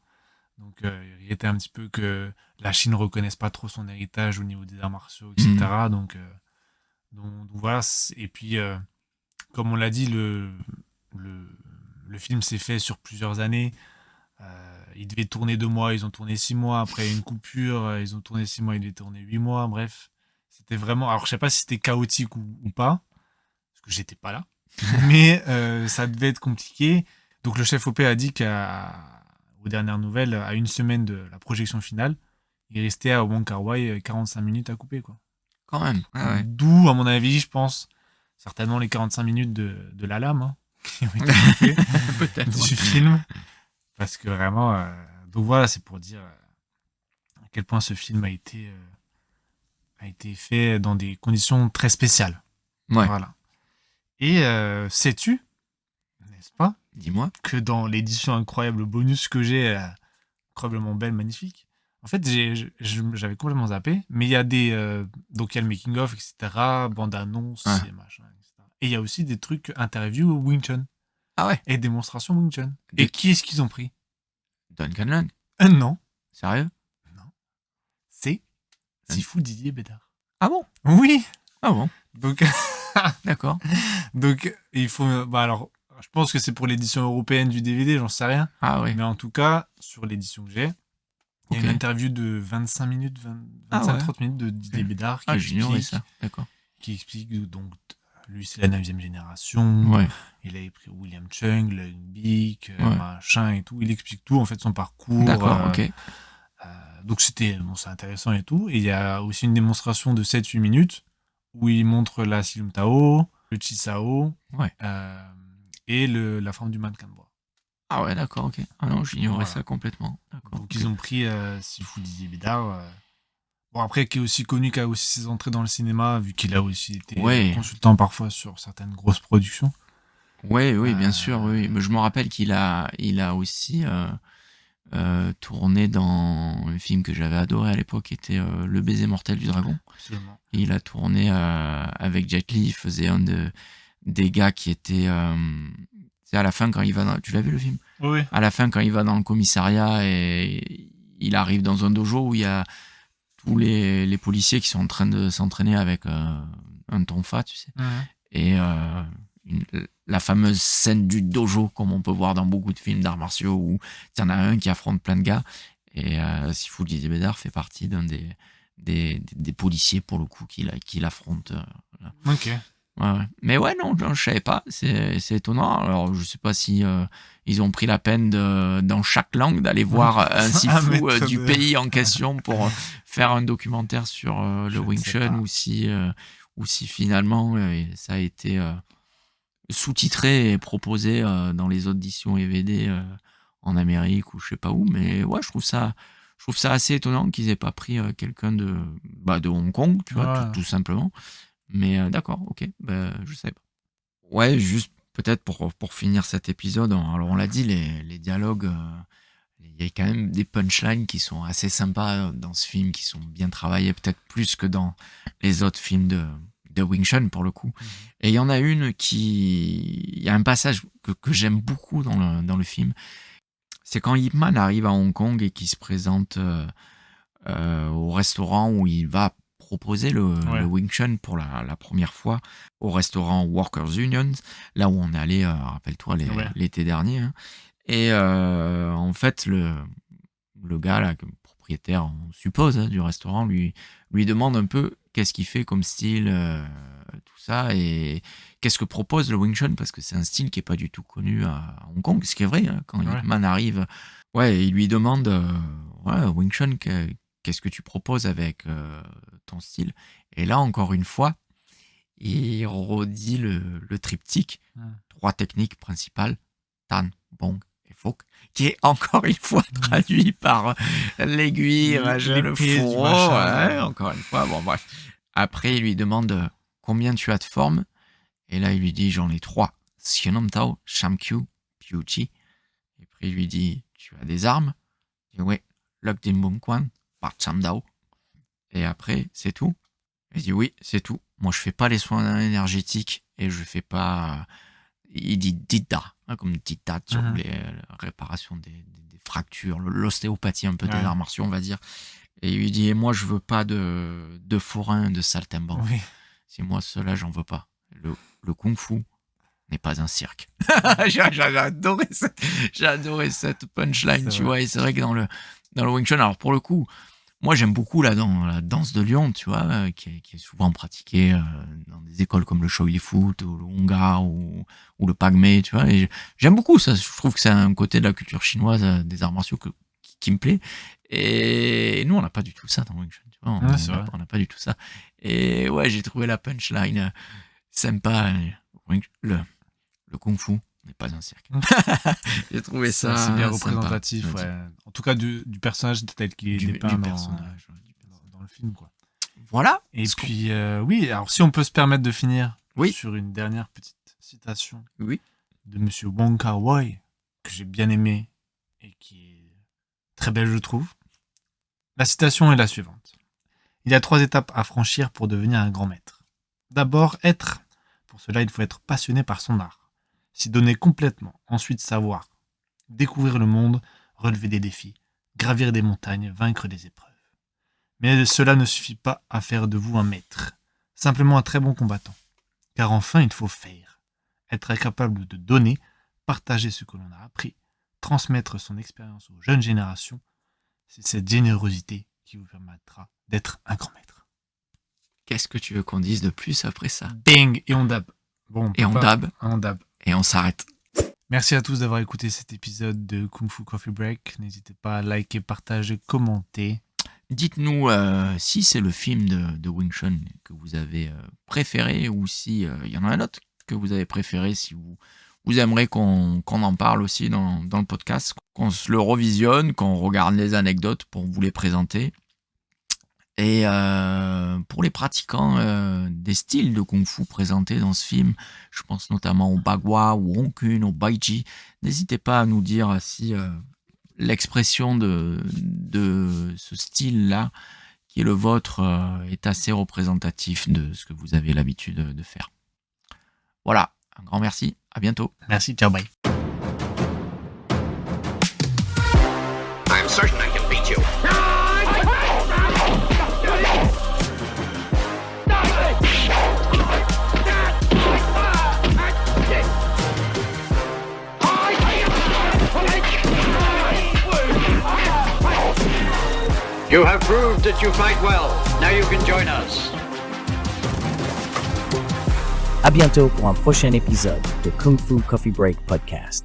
Donc il regrettait un petit peu que la Chine ne reconnaisse pas trop son héritage au niveau des arts martiaux, etc. Donc voilà. Et puis, comme on l'a dit, le film s'est fait sur plusieurs années. Ils devaient tourner 2 mois, ils ont tourné 6 mois. Après une coupure, ils ont tourné 6 mois, ils devaient tourner 8 mois. Bref, c'était vraiment. Alors, je sais pas si c'était chaotique ou pas, parce que j'étais pas là. Mais ça devait être compliqué. Donc, le chef OP a dit qu'aux dernières nouvelles, à 1 semaine de la projection finale, il restait à Wong Kar-wai 45 minutes à couper, quoi. Quand même. Ah ouais. D'où, à mon avis, je pense, certainement les 45 minutes de la lame qui ont été coupées Peut-être. du film. Parce que vraiment, donc voilà, c'est pour dire à quel point ce film a été fait dans des conditions très spéciales. Ouais. Voilà. Et sais-tu, n'est-ce pas, Dis-moi. que dans l'édition incroyable bonus que j'ai, incroyablement belle, magnifique, en fait, j'avais complètement zappé, mais il y a donc il y a le making-of, etc., bande-annonce, et machin, etc. Et il y a aussi des trucs interviews Wing Chun. Ah ouais. Et démonstrations Wing Chun. Et qui est-ce qu'ils ont pris? Duncan Leung. Non. Sérieux? Non. C'est Sifu Didier Bédard. Ah bon? Oui. Ah bon? Donc, d'accord. Donc, il faut. Alors, je pense que c'est pour l'édition européenne du DVD, j'en sais rien. Ah oui. Mais en tout cas, sur l'édition que j'ai, il y a une interview de 25 minutes, 25-30 minutes de Didier Bédard qui explique donc. Lui, c'est la 9e génération. Ouais. Il avait pris William Chung, Leung Bick, machin et tout. Il explique tout, en fait, son parcours. D'accord, ok. Donc, c'est intéressant et tout. Et il y a aussi une démonstration de 7-8 minutes où il montre la Silum Tao, le Chi Sao et la forme du mannequin de bois. Ah ouais, d'accord, ok. Ah non, j'ignorais ça complètement. D'accord, donc, ils ont pris Sifu Didier Bédard. Bon, après, qui est aussi connu, qui a aussi ses entrées dans le cinéma, vu qu'il a aussi été consultant parfois sur certaines grosses productions. Oui, bien sûr. Oui. Mais je me rappelle qu'il a aussi tourné dans un film que j'avais adoré à l'époque, qui était Le baiser mortel du dragon. Absolument. Et il a tourné avec Jet Li. Il faisait un des gars qui était... C'est à la fin quand il va tu l'as vu le film? Oui. À la fin quand il va dans le commissariat et il arrive dans un dojo où il y a tous les policiers qui sont en train de s'entraîner avec un tonfa, tu sais. Et la fameuse scène du dojo, comme on peut voir dans beaucoup de films d'arts martiaux, où il y en a un qui affronte plein de gars. Et Sifu Didier Bédard fait partie d'un des policiers, pour le coup, qui l'affronte. Ok. Ouais. Mais ouais, non, je savais pas. C'est étonnant. Alors, je sais pas si ils ont pris la peine dans chaque langue d'aller voir un sifu du pays en question pour faire un documentaire sur le Wing Chun, ou si finalement ça a été sous-titré et proposé dans les auditions EVD en Amérique ou je sais pas où. Mais ouais, je trouve ça assez étonnant qu'ils aient pas pris quelqu'un de Hong Kong, tu vois, tout simplement. Mais d'accord, ok, je savais pas. Ouais, juste peut-être pour finir cet épisode, alors on l'a dit, les dialogues, il y a quand même des punchlines qui sont assez sympas dans ce film, qui sont bien travaillés, peut-être plus que dans les autres films de Wing Chun pour le coup. Et il y en a une il y a un passage que j'aime beaucoup dans le film, c'est quand Ip Man arrive à Hong Kong et qu'il se présente au restaurant où il va proposer le Wing Chun pour la première fois, au restaurant Workers Union, là où on est allé, rappelle-toi, l'été dernier. Hein. Et en fait, le gars, là, le propriétaire, on suppose, du restaurant, lui demande un peu qu'est-ce qu'il fait comme style, tout ça, et qu'est-ce que propose le Wing Chun, parce que c'est un style qui n'est pas du tout connu à Hong Kong, ce qui est vrai, hein, quand Ip Man arrive. Ouais, il lui demande, Wing Chun, qu'est-ce que tu proposes avec ton style? Et là, encore une fois, il redit le triptyque, 3 techniques principales, Tan, Bong et Fok, qui est encore une fois traduit par l'aiguille, le fourreau, encore une fois, bon bref. Après, il lui demande combien tu as de formes, et là, il lui dit, j'en ai 3, Sionam Tao, Shamkyu, Piuchi. Et après, il lui dit, tu as des armes? Il dit, oui, Lok Din Bum Kwan, Dao. Et après, c'est tout? Il dit oui, c'est tout. Moi, je fais pas les soins énergétiques et je fais pas. Il dit Dida, comme Dida sur la réparation des fractures, l'ostéopathie un peu des arts martiaux, on va dire. Et il lui dit, et moi, je veux pas de forain, de saltimbanque. Oui. Si moi, cela, j'en veux pas. Le kung-fu n'est pas un cirque. J'ai adoré cette punchline, tu vois. Et c'est vrai que dans le Wing Chun, alors pour le coup, moi j'aime beaucoup la danse de lion, tu vois, qui est souvent pratiquée dans des écoles comme le Shaolin Foot ou le Hung-Gar ou le Pagmé, tu vois. Et j'aime beaucoup ça. Je trouve que c'est un côté de la culture chinoise des arts martiaux qui me plaît. Et nous, on n'a pas du tout ça dans le Wing Chun, tu vois. On n'a pas du tout ça. Et ouais, j'ai trouvé la punchline sympa. Le kung-fu n'est pas un cirque. J'ai trouvé ça c'est bien représentatif, sympa, en tout cas du personnage tel qu'il est dépeint dans le film, quoi. Voilà. Et puis oui, alors si on peut se permettre de finir sur une dernière petite citation de Monsieur Wong Kar-wai, que j'ai bien aimé et qui est très belle, je trouve. La citation est la suivante: il y a 3 étapes à franchir pour devenir un grand maître. D'abord, être. Pour cela, il faut être passionné par son art. S'y donner complètement, ensuite savoir, découvrir le monde, relever des défis, gravir des montagnes, vaincre des épreuves. Mais cela ne suffit pas à faire de vous un maître, simplement un très bon combattant. Car enfin, il faut faire, être capable de donner, partager ce que l'on a appris, transmettre son expérience aux jeunes générations. C'est cette générosité qui vous permettra d'être un grand maître. Qu'est-ce que tu veux qu'on dise de plus après ça? Bing! Et on dab. Bon, et on dab. On dab. Et on s'arrête. Merci à tous d'avoir écouté cet épisode de Kung Fu Coffee Break. N'hésitez pas à liker, partager, commenter. Dites-nous si c'est le film de Wing Chun que vous avez préféré, ou si y en a un autre que vous avez préféré, si vous aimeriez qu'on en parle aussi dans le podcast, qu'on se le revisionne, qu'on regarde les anecdotes pour vous les présenter. Et pour les pratiquants des styles de kung-fu présentés dans ce film, je pense notamment au Bagua, au Hong Kun, au Baiji, n'hésitez pas à nous dire si l'expression de ce style-là, qui est le vôtre, est assez représentatif de ce que vous avez l'habitude de faire. Voilà, un grand merci, À bientôt. Merci, ciao, bye. I'm certain I can beat you. You have proved that you fight well. Now you can join us. À bientôt pour un prochain épisode de Kung Fu Coffee Break Podcast.